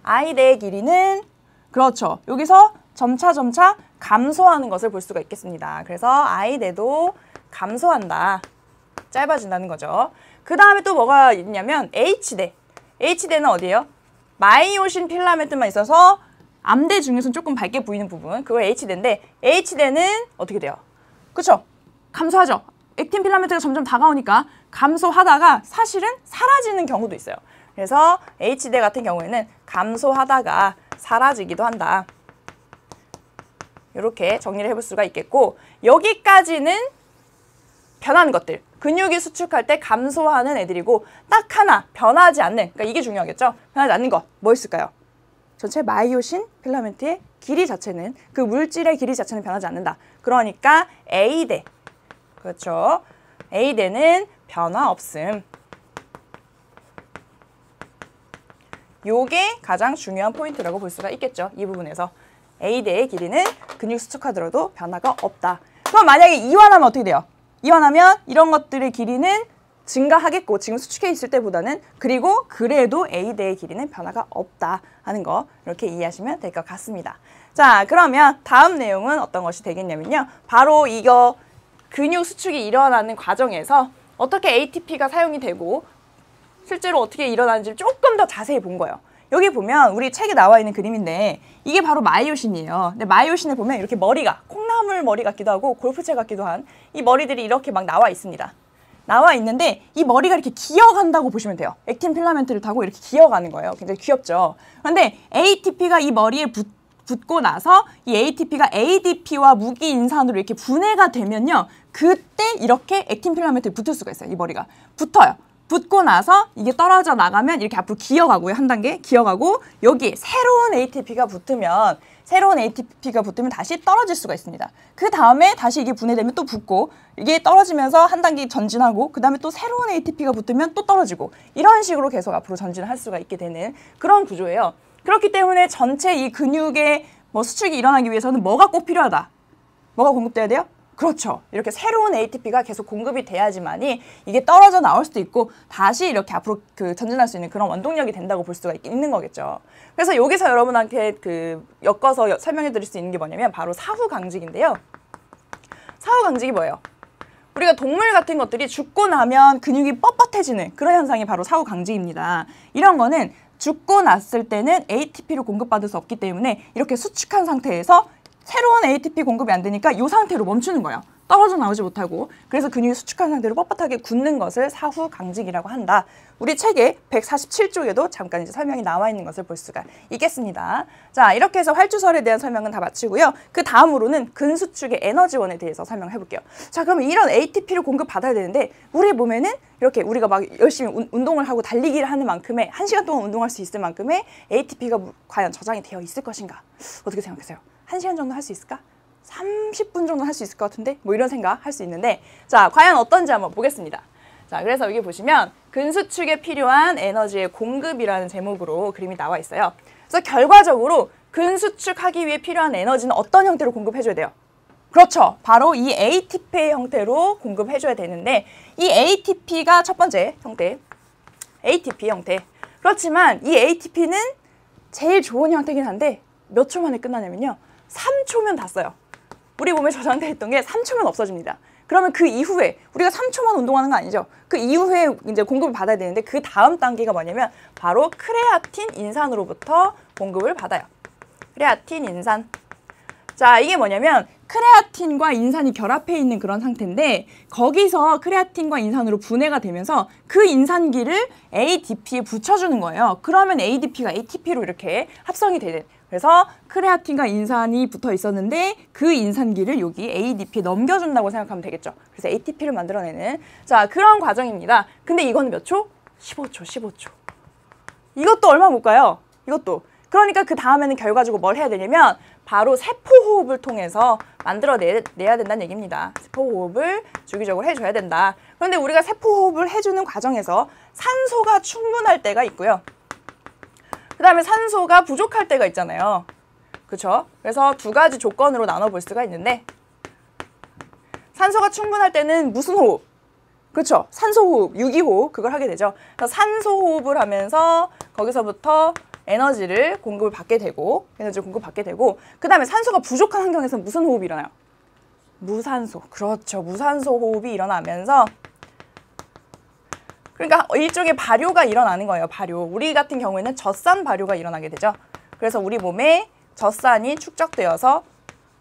I대의 길이는 그렇죠. 여기서 점차 감소하는 것을 볼 수가 있겠습니다. 그래서 I대도 감소한다. 짧아진다는 거죠. 그 다음에 또 뭐가 있냐면 H대. H대는 어디예요? 마이오신 필라멘트만 있어서 암대 중에서는 조금 밝게 보이는 부분. 그걸 H대인데 H대는 어떻게 돼요? 그쵸? 감소하죠. 액틴 필라멘트가 점점 다가오니까 감소하다가 사실은 사라지는 경우도 있어요. 그래서 H대 같은 경우에는 감소하다가 사라지기도 한다. 이렇게 정리를 해볼 수가 있겠고 여기까지는 변하는 것들. 근육이 수축할 때 감소하는 애들이고 딱 하나 변하지 않는, 그러니까 이게 중요하겠죠? 변하지 않는 것, 뭐 있을까요? 전체 마이오신 필라멘트의 길이 자체는, 그 물질의 길이 자체는 변하지 않는다. 그러니까 A대. 그렇죠? A대는 변화 없음. 요게 가장 중요한 포인트라고 볼 수가 있겠죠. 이 부분에서. A대의 길이는 근육 수축하더라도 변화가 없다. 그럼 만약에 이완하면 어떻게 돼요? 이완하면 이런 것들의 길이는 증가하겠고 지금 수축해 있을 때보다는, 그리고 그래도 A대의 길이는 변화가 없다 하는 거 이렇게 이해하시면 될 것 같습니다. 자, 그러면 다음 내용은 어떤 것이 되겠냐면요. 바로 이거 근육 수축이 일어나는 과정에서 어떻게 ATP가 사용이 되고 실제로 어떻게 일어나는지 조금 더 자세히 본 거예요. 여기 보면 우리 책에 나와 있는 그림인데 이게 바로 마이오신이에요. 근데 마이오신을 보면 이렇게 머리가 콩나물 머리 같기도 하고 골프채 같기도 한 이 머리들이 이렇게 막 나와 있습니다. 나와 있는데 이 머리가 이렇게 기어간다고 보시면 돼요. 액틴 필라멘트를 타고 이렇게 기어가는 거예요. 굉장히 귀엽죠. 그런데 ATP가 이 머리에 붙고 나서 이 ATP가 ADP와 무기인산으로 이렇게 분해가 되면요. 그때 이렇게 액틴 필라멘트에 붙을 수가 있어요. 이 머리가 붙어요. 붙고 나서 이게 떨어져 나가면 이렇게 앞으로 기어가고요. 한 단계 기어가고 여기 새로운 ATP가 붙으면 다시 떨어질 수가 있습니다. 그 다음에 다시 이게 분해되면 또 붙고 이게 떨어지면서 한 단계 전진하고 그 다음에 또 새로운 ATP가 붙으면 또 떨어지고 이런 식으로 계속 앞으로 전진을 할 수가 있게 되는 그런 구조예요. 그렇기 때문에 전체 이 근육의 수축이 일어나기 위해서는 뭐가 꼭 필요하다? 뭐가 공급돼야 돼요? 그렇죠. 이렇게 새로운 ATP가 계속 공급이 돼야지만이 이게 떨어져 나올 수도 있고 다시 이렇게 앞으로 전진할 수 있는 그런 원동력이 된다고 볼 수가 있는 거겠죠. 그래서 여기서 여러분한테 엮어서 설명해 드릴 수 있는 게 뭐냐면 바로 사후 강직인데요. 사후 강직이 뭐예요? 우리가 동물 같은 것들이 죽고 나면 근육이 뻣뻣해지는 그런 현상이 바로 사후 강직입니다. 이런 거는 죽고 났을 때는 ATP를 공급받을 수 없기 때문에 이렇게 수축한 상태에서 새로운 ATP 공급이 안 되니까 이 상태로 멈추는 거예요. 떨어져 나오지 못하고. 그래서 근육이 수축한 상태로 뻣뻣하게 굳는 것을 사후 강직이라고 한다. 우리 책의 147쪽에도 잠깐 이제 설명이 나와 있는 것을 볼 수가 있겠습니다. 자, 이렇게 해서 활주설에 대한 설명은 다 마치고요. 그 다음으로는 근수축의 에너지원에 대해서 설명해 볼게요. 자, 그러면 이런 ATP를 공급받아야 되는데 우리 몸에는 이렇게 우리가 막 열심히 운동을 하고 달리기를 하는 만큼의 1시간 동안 운동할 수 있을 만큼의 ATP가 과연 저장이 되어 있을 것인가? 어떻게 생각하세요? 1시간 정도 할 수 있을까? 30분 정도 할 수 있을 것 같은데? 뭐 이런 생각 할 수 있는데 자, 과연 어떤지 한번 보겠습니다. 자, 그래서 여기 보시면 근수축에 필요한 에너지의 공급이라는 제목으로 그림이 나와 있어요. 그래서 결과적으로 근수축하기 위해 필요한 에너지는 어떤 형태로 공급해줘야 돼요? 그렇죠. 바로 이 ATP의 형태로 공급해줘야 되는데 이 ATP가 첫 번째 형태, ATP 형태. 그렇지만 이 ATP는 제일 좋은 형태긴 한데 몇 초 만에 끝나냐면요. 3초면 다 써요. 우리 몸에 저장돼 있던 게 3초면 없어집니다. 그러면 그 이후에 우리가 3초만 운동하는 거 아니죠? 그 이후에 이제 공급을 받아야 되는데 그 다음 단계가 뭐냐면 바로 크레아틴 인산으로부터 공급을 받아요. 크레아틴 인산. 자, 이게 뭐냐면 크레아틴과 인산이 결합해 있는 그런 상태인데 거기서 크레아틴과 인산으로 분해가 되면서 그 인산기를 ADP에 붙여주는 거예요. 그러면 ADP가 ATP로 이렇게 합성이 되는. 그래서 크레아틴과 인산이 붙어 있었는데 그 인산기를 여기 ADP에 넘겨준다고 생각하면 되겠죠. 그래서 ATP를 만들어내는 자 그런 과정입니다. 근데 이거는 몇 초? 15초, 15초. 이것도 얼마 못 가요. 이것도. 그러니까 그 다음에는 결과적으로 뭘 해야 되냐면 바로 세포호흡을 통해서 만들어내야 된다는 얘기입니다. 세포호흡을 주기적으로 해줘야 된다. 그런데 우리가 세포호흡을 해주는 과정에서 산소가 충분할 때가 있고요. 그 다음에 산소가 부족할 때가 있잖아요. 그렇죠? 그래서 두 가지 조건으로 나눠볼 수가 있는데 산소가 충분할 때는 무슨 호흡? 그렇죠? 산소호흡, 유기호흡 그걸 하게 되죠. 그래서 산소호흡을 하면서 거기서부터 에너지를 공급받게 되고 그 다음에 산소가 부족한 환경에서 무슨 호흡이 일어나요? 무산소. 그렇죠. 무산소 호흡이 일어나면서 그러니까 일종의 발효가 일어나는 거예요. 발효. 우리 같은 경우에는 젖산 발효가 일어나게 되죠. 그래서 우리 몸에 젖산이 축적되어서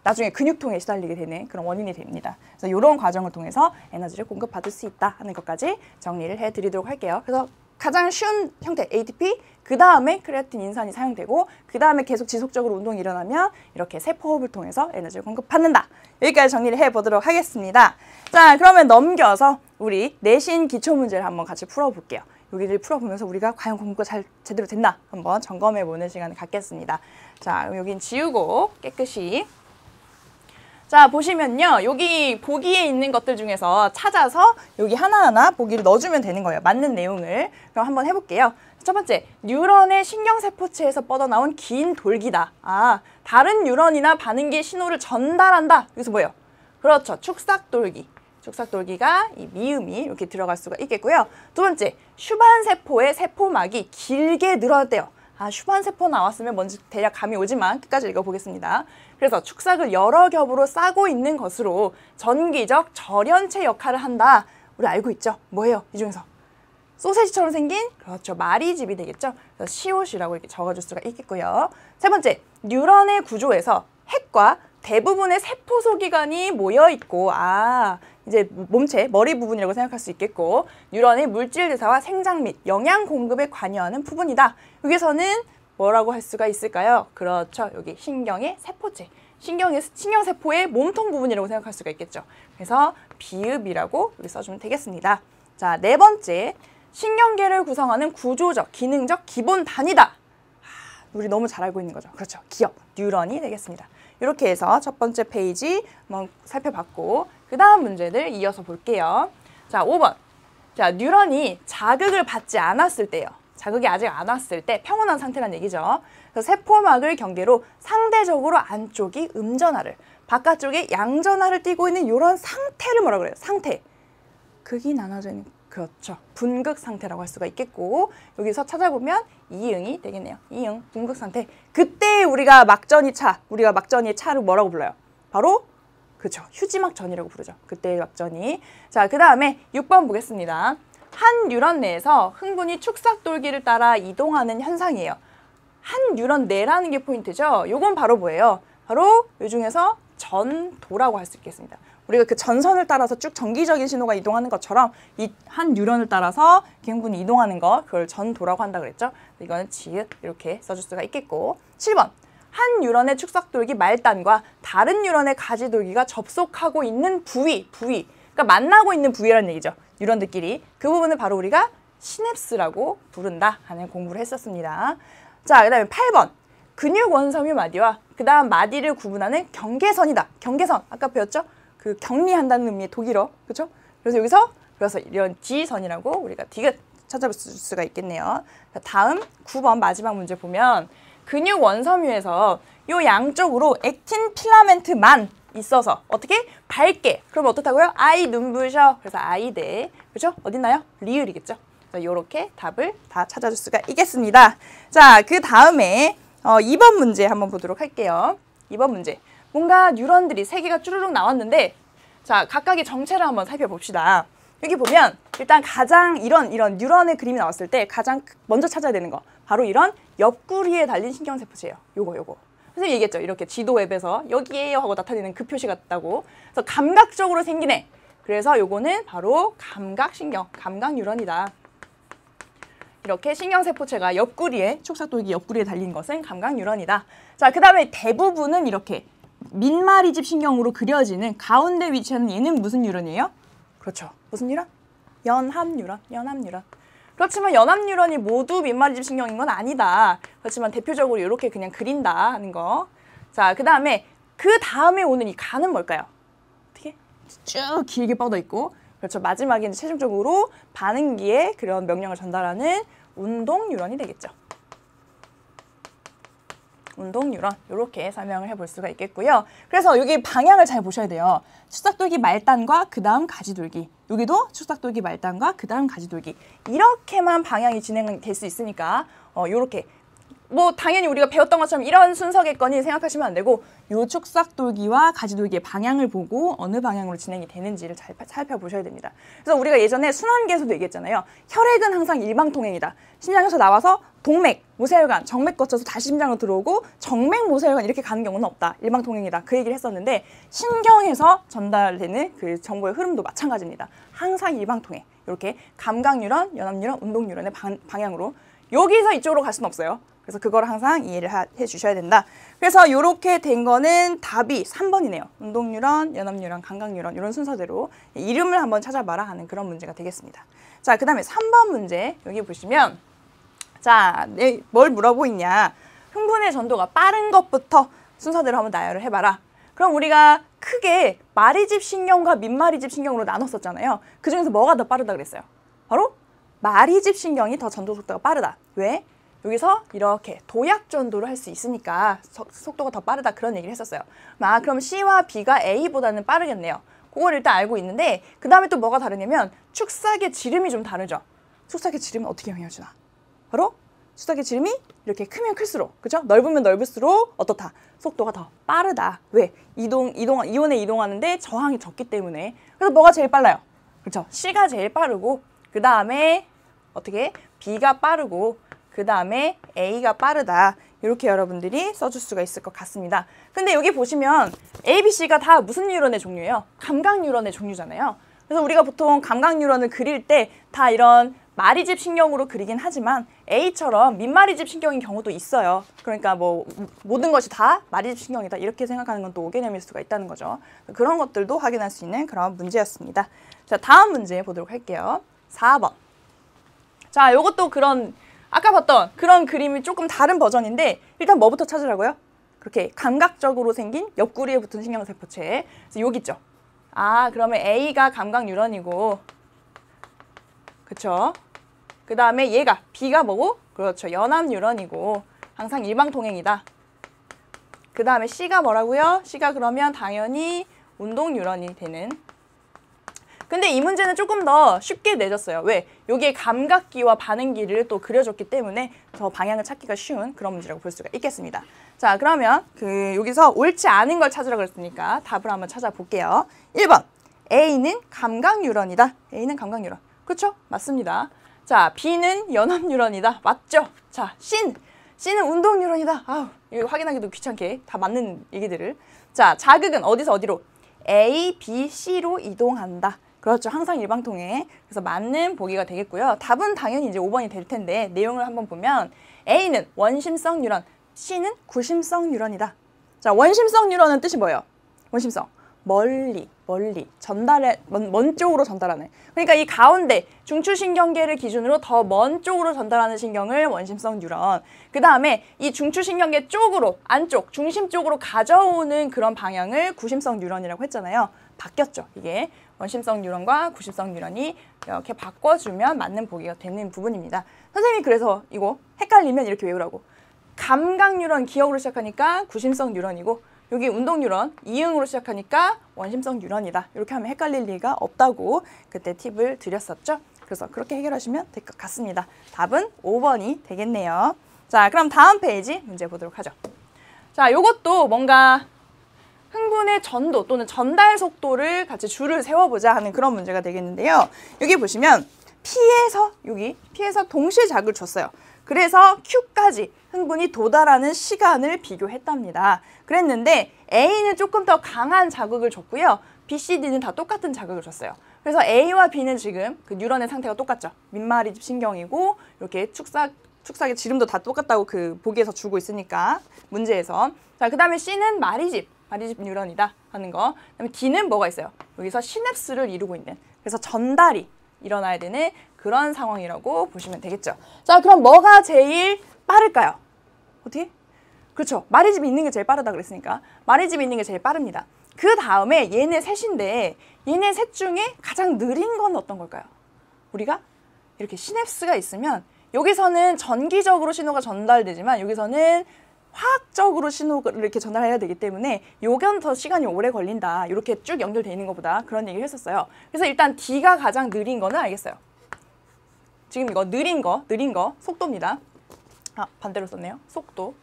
나중에 근육통에 시달리게 되는 그런 원인이 됩니다. 그래서 이런 과정을 통해서 에너지를 공급받을 수 있다 하는 것까지 정리를 해드리도록 할게요. 그래서 가장 쉬운 형태 ATP, 그 다음에 크레아틴 인산이 사용되고 그 다음에 계속 지속적으로 운동이 일어나면 이렇게 세포호흡을 통해서 에너지를 공급받는다. 여기까지 정리를 해보도록 하겠습니다. 자, 그러면 넘겨서 우리 내신 기초문제를 한번 같이 풀어볼게요. 여기를 풀어보면서 우리가 과연 공부가 제대로 됐나 한번 점검해보는 시간을 갖겠습니다. 자, 여긴 지우고 깨끗이 자, 보시면요. 여기 보기에 있는 것들 중에서 찾아서 여기 하나하나 보기를 넣어주면 되는 거예요. 맞는 내용을. 그럼 한번 해볼게요. 첫 번째, 뉴런의 신경세포체에서 뻗어나온 긴 돌기다. 아, 다른 뉴런이나 반응기의 신호를 전달한다. 여기서 뭐예요? 그렇죠. 축삭돌기. 축삭돌기가 이 미음이 이렇게 들어갈 수가 있겠고요. 두 번째, 슈반세포의 세포막이 길게 늘어났대요. 아, 슈반세포 나왔으면 뭔지 대략 감이 오지만 끝까지 읽어보겠습니다. 그래서 축삭을 여러 겹으로 싸고 있는 것으로 전기적 절연체 역할을 한다. 우리 알고 있죠? 뭐예요? 이 중에서? 소세지처럼 생긴? 그렇죠. 마리집이 되겠죠? 그래서 시옷이라고 이렇게 적어줄 수가 있겠고요. 세 번째, 뉴런의 구조에서 핵과 대부분의 세포소기관이 모여있고 이제 몸체, 머리 부분이라고 생각할 수 있겠고 뉴런의 물질 대사와 생장 및 영양 공급에 관여하는 부분이다. 여기서는 뭐라고 할 수가 있을까요? 그렇죠. 여기 신경의 세포체. 신경세포의 몸통 부분이라고 생각할 수가 있겠죠. 그래서 비읍이라고 여기 써주면 되겠습니다. 자, 네 번째. 신경계를 구성하는 구조적, 기능적 기본 단위다. 우리 너무 잘 알고 있는 거죠. 그렇죠. 기억, 뉴런이 되겠습니다. 이렇게 해서 첫 번째 페이지 한번 살펴봤고 그 다음 문제들 이어서 볼게요. 자, 5번. 자, 뉴런이 자극을 받지 않았을 때요. 자극이 아직 안 왔을 때 평온한 상태란 얘기죠. 그래서 세포막을 경계로 상대적으로 안쪽이 음전하를 바깥쪽에 양전하를 띠고 있는 이런 상태를 뭐라 그래요? 상태. 극이 나눠져 있는, 그렇죠. 분극 상태라고 할 수가 있겠고, 여기서 찾아보면 이응이 되겠네요. 이응, 분극 상태. 그때 우리가 막전이 차를 뭐라고 불러요? 바로 그렇죠. 휴지막전이라고 부르죠. 그때의 막전이. 자, 그 다음에 6번 보겠습니다. 한 뉴런 내에서 흥분이 축삭돌기를 따라 이동하는 현상이에요. 한 뉴런 내라는 게 포인트죠. 요건 바로 뭐예요? 바로 이 중에서 전도라고 할 수 있겠습니다. 우리가 그 전선을 따라서 쭉 전기적인 신호가 이동하는 것처럼 이 한 뉴런을 따라서 흥분이 이동하는 거, 그걸 전도라고 한다 그랬죠. 이거는 지읒 이렇게 써줄 수가 있겠고. 7번. 한 뉴런의 축삭돌기 말단과 다른 뉴런의 가지돌기가 접속하고 있는 부위. 그러니까 만나고 있는 부위라는 얘기죠. 뉴런들끼리. 그 부분을 바로 우리가 시냅스라고 부른다 하는 공부를 했었습니다. 자, 그 다음에 8번. 근육 원섬유 마디와 그 다음 마디를 구분하는 경계선이다. 경계선. 아까 배웠죠? 그 격리한다는 의미의 독일어. 그렇죠? 그래서 이런 지선이라고 우리가 디귿 찾아볼 수가 있겠네요. 자, 다음 9번 마지막 문제 보면 근육 원섬유에서 요 양쪽으로 액틴 필라멘트만 있어서 어떻게? 밝게. 그럼 어떻다고요? 아이 눈부셔. 그래서 아이대. 그죠? 어딨나요? 리을이겠죠? 요렇게 답을 다 찾아줄 수가 있겠습니다. 자, 그 다음에 2번 문제 한번 보도록 할게요. 2번 문제. 뭔가 뉴런들이 3개가 쭈루룩 나왔는데, 자, 각각의 정체를 한번 살펴봅시다. 여기 보면 일단 가장 이런 뉴런의 그림이 나왔을 때 가장 먼저 찾아야 되는 거, 바로 이런 옆구리에 달린 신경세포체예요. 요거. 선생님이 얘기했죠. 이렇게 지도 앱에서 여기에요 하고 나타내는 그 표시 같다고. 그래서 감각적으로 생긴 애. 그래서 요거는 바로 감각신경, 감각뉴런이다. 이렇게 신경세포체가 옆구리에, 축삭돌기 옆구리에 달린 것은 감각뉴런이다. 자, 그 다음에 대부분은 이렇게 민마리집 신경으로 그려지는 가운데 위치하는 얘는 무슨 뉴런이에요? 그렇죠. 무슨 뉴런? 연합뉴런. 그렇지만 연합뉴런이 모두 민마리집 신경인 건 아니다. 그렇지만 대표적으로 이렇게 그냥 그린다 하는 거. 자, 그 다음에 오는 이 간은 뭘까요? 어떻게? 쭉 길게 뻗어 있고, 그렇죠. 마지막에 이제 최종적으로 반응기에 그런 명령을 전달하는 운동뉴런이 되겠죠. 운동뉴런, 이렇게 설명을 해볼 수가 있겠고요. 그래서 여기 방향을 잘 보셔야 돼요. 축삭돌기 말단과 그 다음 가지돌기. 여기도 축삭돌기 말단과 그 다음 가지돌기. 이렇게만 방향이 진행될 수 있으니까 이렇게 뭐 당연히 우리가 배웠던 것처럼 이런 순서겠거니 생각하시면 안 되고, 요 축삭돌기와 가지돌기의 방향을 보고 어느 방향으로 진행이 되는지를 잘 살펴보셔야 됩니다. 그래서 우리가 예전에 순환계에서도 얘기했잖아요. 혈액은 항상 일방통행이다. 심장에서 나와서 동맥, 모세혈관, 정맥 거쳐서 다시 심장으로 들어오고 정맥, 모세혈관 이렇게 가는 경우는 없다. 일방통행이다. 그 얘기를 했었는데, 신경에서 전달되는 그 정보의 흐름도 마찬가지입니다. 항상 일방통행. 이렇게 감각뉴런, 연합뉴런, 운동뉴런의 방향으로. 여기서 이쪽으로 갈 수는 없어요. 그래서 그걸 항상 이해를 해주셔야 된다. 그래서 이렇게 된 거는 답이 3번이네요. 운동뉴런, 연합뉴런, 감각뉴런 이런 순서대로 이름을 한번 찾아봐라 하는 그런 문제가 되겠습니다. 자, 그 다음에 3번 문제 여기 보시면, 자, 뭘 물어보고 있냐. 흥분의 전도가 빠른 것부터 순서대로 한번 나열을 해봐라. 그럼 우리가 크게 마리집 신경과 민마리집 신경으로 나눴었잖아요. 그 중에서 뭐가 더 빠르다 그랬어요? 바로 마리집 신경이 더 전도 속도가 빠르다. 왜? 여기서 이렇게 도약 전도를 할 수 있으니까 속도가 더 빠르다, 그런 얘기를 했었어요. 그럼 C와 B가 A보다는 빠르겠네요. 그걸 일단 알고 있는데, 그 다음에 또 뭐가 다르냐면 축삭의 지름이 좀 다르죠. 축삭의 지름은 어떻게 영향을 주나? 바로 축삭의 지름이 이렇게 크면 클수록, 그죠? 넓으면 넓을수록 어떻다? 속도가 더 빠르다. 왜? 이온에 이동하는데 저항이 적기 때문에. 그래서 뭐가 제일 빨라요? 그렇죠? C가 제일 빠르고, 그 다음에 어떻게? B가 빠르고, 그 다음에 A가 빠르다. 이렇게 여러분들이 써줄 수가 있을 것 같습니다. 근데 여기 보시면 A, B, C가 다 무슨 뉴런의 종류예요? 감각뉴런의 종류잖아요. 그래서 우리가 보통 감각뉴런을 그릴 때 다 이런 마리집 신경으로 그리긴 하지만 A처럼 민마리집 신경인 경우도 있어요. 그러니까 뭐 모든 것이 다 마리집 신경이다 이렇게 생각하는 건 또 오개념일 수가 있다는 거죠. 그런 것들도 확인할 수 있는 그런 문제였습니다. 자, 다음 문제 보도록 할게요. 4번. 자, 요것도 아까 봤던 그런 그림이 조금 다른 버전인데, 일단 뭐부터 찾으라고요? 그렇게 감각적으로 생긴 옆구리에 붙은 신경세포체. 그래서 여기 있죠. 그러면 A가 감각뉴런이고, 그쵸? 그 다음에 얘가 B가 뭐고? 그렇죠. 연합뉴런이고 항상 일방통행이다. 그 다음에 C가 뭐라고요? C가 그러면 당연히 운동 뉴런이 되는. 근데 이 문제는 조금 더 쉽게 내줬어요. 왜? 여기에 감각기와 반응기를 또 그려줬기 때문에 더 방향을 찾기가 쉬운 그런 문제라고 볼 수가 있겠습니다. 자, 그러면 여기서 옳지 않은 걸 찾으라고 했으니까 답을 한번 찾아볼게요. 1번. A는 감각 뉴런이다. A는 감각 뉴런. 그렇죠? 맞습니다. 자, B는 연합 뉴런이다. 맞죠? 자, C는 운동 뉴런이다. 아우, 이거 확인하기도 귀찮게 다 맞는 얘기들을. 자, 자극은 어디서 어디로? A, B, C로 이동한다. 그렇죠. 항상 일방통행. 그래서 맞는 보기가 되겠고요. 답은 당연히 이제 5번이 될 텐데 내용을 한번 보면 A는 원심성 뉴런, C는 구심성 뉴런이다. 자, 원심성 뉴런은 뜻이 뭐예요? 원심성. 멀리 전달해, 먼 쪽으로 전달하는. 그러니까 이 가운데 중추신경계를 기준으로 더 먼 쪽으로 전달하는 신경을 원심성 뉴런. 그 다음에 이 중추신경계 쪽으로, 안쪽, 중심 쪽으로 가져오는 그런 방향을 구심성 뉴런이라고 했잖아요. 바뀌었죠, 이게. 원심성 뉴런과 구심성 뉴런이 이렇게 바꿔주면 맞는 보기가 되는 부분입니다. 선생님이 그래서 이거 헷갈리면 이렇게 외우라고. 감각 뉴런 기억으로 시작하니까 구심성 뉴런이고, 여기 운동 뉴런 이응으로 시작하니까 원심성 뉴런이다. 이렇게 하면 헷갈릴 리가 없다고 그때 팁을 드렸었죠. 그래서 그렇게 해결하시면 될 것 같습니다. 답은 5번이 되겠네요. 자, 그럼 다음 페이지 문제 보도록 하죠. 자, 요것도 뭔가 흥분의 전도 또는 전달 속도를 같이 줄을 세워보자 하는 그런 문제가 되겠는데요. 여기 보시면 P에서 동시에 자극을 줬어요. 그래서 Q까지 흥분이 도달하는 시간을 비교했답니다. 그랬는데 A는 조금 더 강한 자극을 줬고요. B, C, D는 다 똑같은 자극을 줬어요. 그래서 A와 B는 지금 그 뉴런의 상태가 똑같죠. 민마리집 신경이고 이렇게 축삭의 지름도 다 똑같다고 그 보기에서 주고 있으니까 문제에서. 자, 그 다음에 C는 마리집 뉴런이다 하는 거. 그다음에 D는 뭐가 있어요? 여기서 시냅스를 이루고 있는. 그래서 전달이 일어나야 되는 그런 상황이라고 보시면 되겠죠. 자, 그럼 뭐가 제일 빠를까요? 어떻게? 그렇죠. 마리집이 있는 게 제일 빠르다 그랬으니까 마리집이 있는 게 제일 빠릅니다. 그 다음에 얘네 셋인데 얘네 셋 중에 가장 느린 건 어떤 걸까요? 우리가 이렇게 시냅스가 있으면 여기서는 전기적으로 신호가 전달되지만 여기서는 화학적으로 신호를 이렇게 전달해야 되기 때문에 요건 더 시간이 오래 걸린다. 이렇게 쭉 연결되어 있는 것보다 그런 얘기를 했었어요. 그래서 일단 D가 가장 느린 거는 알겠어요. 지금 이거 느린 거 속도입니다. 아, 반대로 썼네요. 속도.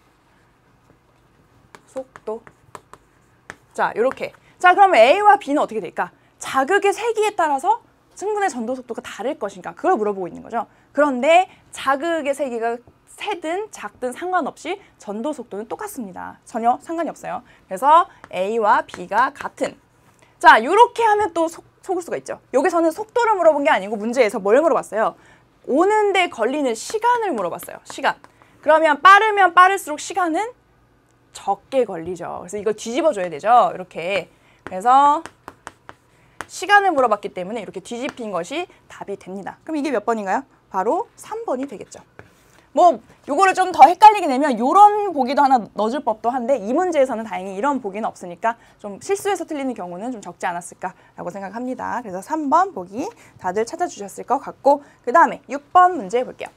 자, 요렇게. 자, 그러면 A와 B는 어떻게 될까? 자극의 세기에 따라서 승분의 전도 속도가 다를 것인가? 그걸 물어보고 있는 거죠. 그런데 자극의 세기가 세든 작든 상관없이 전도 속도는 똑같습니다. 전혀 상관이 없어요. 그래서 A와 B가 같은. 자, 요렇게 하면 또 속을 수가 있죠. 여기서는 속도를 물어본 게 아니고 문제에서 뭘 물어봤어요? 오는데 걸리는 시간을 물어봤어요. 시간. 그러면 빠르면 빠를수록 시간은 적게 걸리죠. 그래서 이걸 뒤집어줘야 되죠. 이렇게. 그래서 시간을 물어봤기 때문에 이렇게 뒤집힌 것이 답이 됩니다. 그럼 이게 몇 번인가요? 바로 3번이 되겠죠. 뭐 요거를 좀 더 헷갈리게 되면 요런 보기도 하나 넣어줄 법도 한데 이 문제에서는 다행히 이런 보기는 없으니까 좀 실수해서 틀리는 경우는 좀 적지 않았을까라고 생각합니다. 그래서 3번 보기 다들 찾아주셨을 것 같고 그 다음에 6번 문제 볼게요.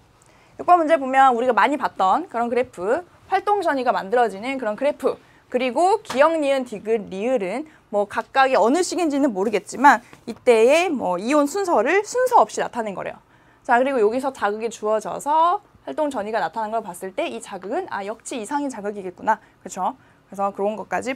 6번 문제 보면 우리가 많이 봤던 그런 그래프 활동 전이가 만들어지는 그런 그래프 그리고 기역, 니은, 디귿, 리을은 뭐 각각의 어느 식인지는 모르겠지만 이때의 뭐 이온 순서를 순서 없이 나타낸 거래요. 자, 그리고 여기서 자극이 주어져서 활동 전이가 나타난 걸 봤을 때 이 자극은 역치 이상의 자극이겠구나. 그렇죠? 그래서 그런 것까지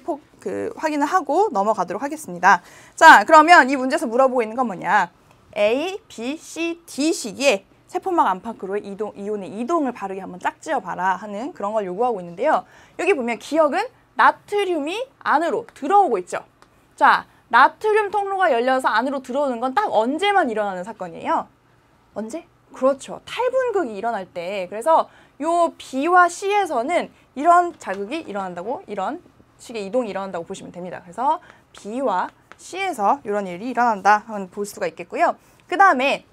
확인을 하고 넘어가도록 하겠습니다. 자, 그러면 이 문제에서 물어보고 있는 건 뭐냐? A, B, C, D 시기에 세포막 안팎으로의 이온의 이동을 바르게 한번 짝지어봐라 하는 그런 걸 요구하고 있는데요. 여기 보면 기억은 나트륨이 안으로 들어오고 있죠. 자, 나트륨 통로가 열려서 안으로 들어오는 건 딱 언제만 일어나는 사건이에요? 언제? 그렇죠. 탈분극이 일어날 때. 그래서 요 B와 C에서는 이런 자극이 일어난다고, 이런 식의 이동이 일어난다고 보시면 됩니다. 그래서 B와 C에서 이런 일이 일어난다 하면 볼 수가 있겠고요. 그 다음에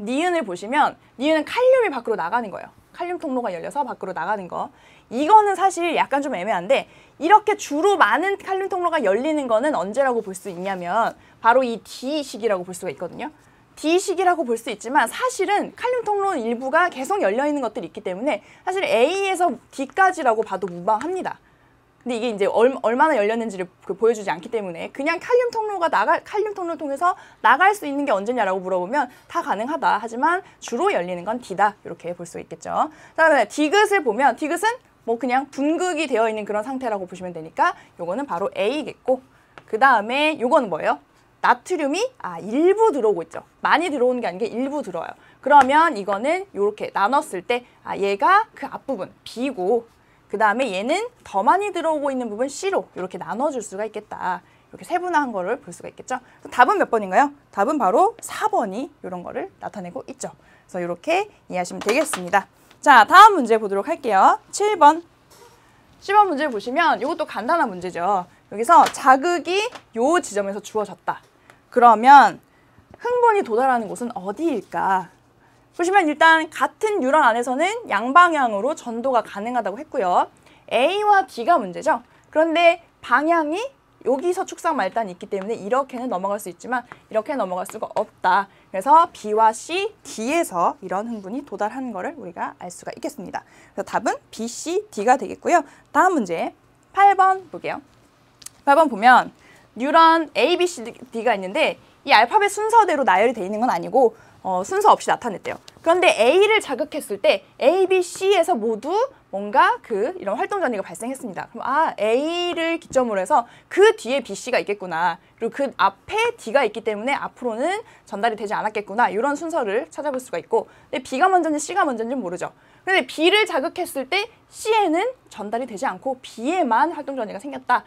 니은을 보시면 니은은 칼륨이 밖으로 나가는 거예요. 칼륨 통로가 열려서 밖으로 나가는 거. 이거는 사실 약간 좀 애매한데 이렇게 주로 많은 칼륨 통로가 열리는 거는 언제라고 볼 수 있냐면 바로 이 D 시기라고 볼 수가 있거든요. D 시기라고 볼 수 있지만 사실은 칼륨 통로 일부가 계속 열려 있는 것들이 있기 때문에 사실 A에서 D까지라고 봐도 무방합니다. 근데 이게 이제 얼마나 열렸는지를 보여주지 않기 때문에 그냥 칼륨 통로를 통해서 나갈 수 있는 게 언제냐라고 물어보면 다 가능하다. 하지만 주로 열리는 건 D다. 이렇게 볼 수 있겠죠. 그다음에 디귿을 보면 디귿은 뭐 그냥 분극이 되어 있는 그런 상태라고 보시면 되니까 요거는 바로 A겠고, 그 다음에 요거는 뭐예요? 나트륨이 일부 들어오고 있죠. 많이 들어오는 게 아닌 게 일부 들어와요. 그러면 이거는 이렇게 나눴을 때 얘가 그 앞부분 B고, 그 다음에 얘는 더 많이 들어오고 있는 부분 C로 이렇게 나눠줄 수가 있겠다. 이렇게 세분화한 거를 볼 수가 있겠죠. 답은 몇 번인가요? 답은 바로 4번이 이런 거를 나타내고 있죠. 그래서 이렇게 이해하시면 되겠습니다. 자, 다음 문제 보도록 할게요. 7번. 10번 문제를 보시면 이것도 간단한 문제죠. 여기서 자극이 요 지점에서 주어졌다. 그러면 흥분이 도달하는 곳은 어디일까? 보시면 일단 같은 뉴런 안에서는 양방향으로 전도가 가능하다고 했고요. A와 D가 문제죠. 그런데 방향이 여기서 축상 말단이 있기 때문에 이렇게는 넘어갈 수 있지만 이렇게 넘어갈 수가 없다. 그래서 B와 C, D에서 이런 흥분이 도달하는 것을 우리가 알 수가 있겠습니다. 그래서 답은 B, C, D가 되겠고요. 다음 문제 8번 볼게요. 8번 보면 뉴런 A, B, C, D가 있는데 이 알파벳 순서대로 나열이 되어 있는 건 아니고 순서 없이 나타냈대요. 그런데 A를 자극했을 때 A, B, C에서 모두 뭔가 이런 활동 전이가 발생했습니다. 그럼 A를 기점으로 해서 그 뒤에 B, C가 있겠구나. 그리고 그 앞에 D가 있기 때문에 앞으로는 전달이 되지 않았겠구나. 이런 순서를 찾아볼 수가 있고, 근데 B가 먼저인지 C가 먼저인지는 모르죠. 근데 B를 자극했을 때 C에는 전달이 되지 않고 B에만 활동 전이가 생겼다.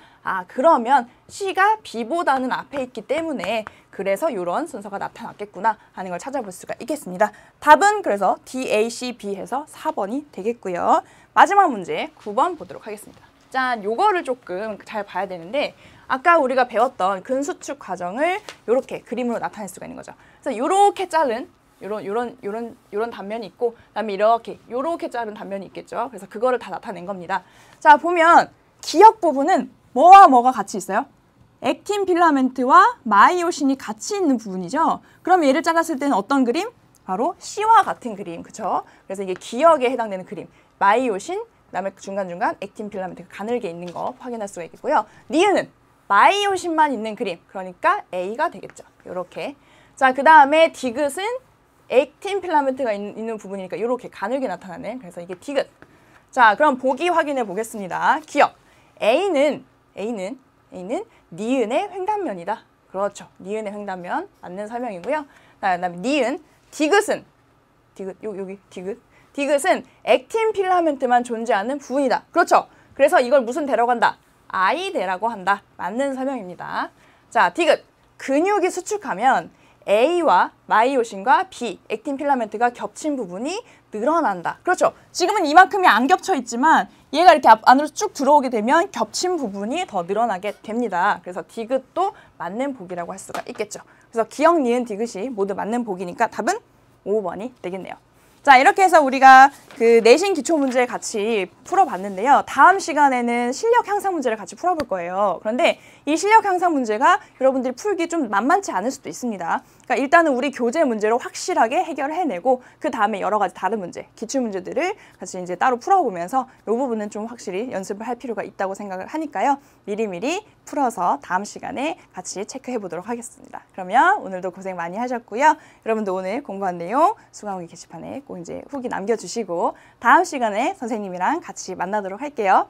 그러면 C가 B보다는 앞에 있기 때문에 그래서 이런 순서가 나타났겠구나 하는 걸 찾아볼 수가 있겠습니다. 답은 그래서 D, A, C, B 해서 4번이 되겠고요. 마지막 문제 9번 보도록 하겠습니다. 짠, 요거를 조금 잘 봐야 되는데 아까 우리가 배웠던 근수축 과정을 이렇게 그림으로 나타낼 수가 있는 거죠. 그래서 이렇게 자른 요런 단면이 있고, 그다음에 이렇게 자른 단면이 있겠죠. 그래서 그거를 다 나타낸 겁니다. 자, 보면 기역 부분은 뭐와 뭐가 같이 있어요? 액틴 필라멘트와 마이오신이 같이 있는 부분이죠. 그럼 얘를 잘랐을 때는 어떤 그림? 바로 C와 같은 그림, 그쵸? 그래서 이게 기역에 해당되는 그림. 마이오신, 그다음에 중간중간 액틴 필라멘트가 가늘게 있는 거 확인할 수가 있겠고요. 니은은 마이오신만 있는 그림, 그러니까 A가 되겠죠. 이렇게. 자, 그 다음에 디귿은 액틴 필라멘트가 있는 부분이니까 이렇게 가늘게 나타나는, 그래서 이게 디귿. 자, 그럼 보기 확인해 보겠습니다. 기역. A는 니은의 횡단면이다. 그렇죠. 니은의 횡단면 맞는 설명이고요. 그다음에 니은, 디귿은 여기 디귿은 액틴 필라멘트만 존재하는 부분이다. 그렇죠. 그래서 이걸 무슨 대라고 한다? 아이대라고 한다. 맞는 설명입니다. 자, 디귿. 근육이 수축하면 A와 마이오신과 B, 액틴 필라멘트가 겹친 부분이 늘어난다. 그렇죠. 지금은 이만큼이 안 겹쳐 있지만 얘가 이렇게 안으로 쭉 들어오게 되면 겹친 부분이 더 늘어나게 됩니다. 그래서 디귿도 맞는 보기라고 할 수가 있겠죠. 그래서 기역, 니은, 디귿이 모두 맞는 보기니까 답은 5번이 되겠네요. 자, 이렇게 해서 우리가 그 내신 기초 문제 같이 풀어봤는데요. 다음 시간에는 실력 향상 문제를 같이 풀어볼 거예요. 그런데 이 실력 향상 문제가 여러분들이 풀기 좀 만만치 않을 수도 있습니다. 그러니까 일단은 우리 교재 문제로 확실하게 해결을 해내고 그 다음에 여러 가지 다른 문제, 기출 문제들을 같이 이제 따로 풀어보면서 이 부분은 좀 확실히 연습을 할 필요가 있다고 생각을 하니까요. 미리미리 풀어서 다음 시간에 같이 체크해 보도록 하겠습니다. 그러면 오늘도 고생 많이 하셨고요. 여러분도 오늘 공부한 내용 수강후기 게시판에 꼭 이제 후기 남겨주시고 다음 시간에 선생님이랑 같이 만나도록 할게요.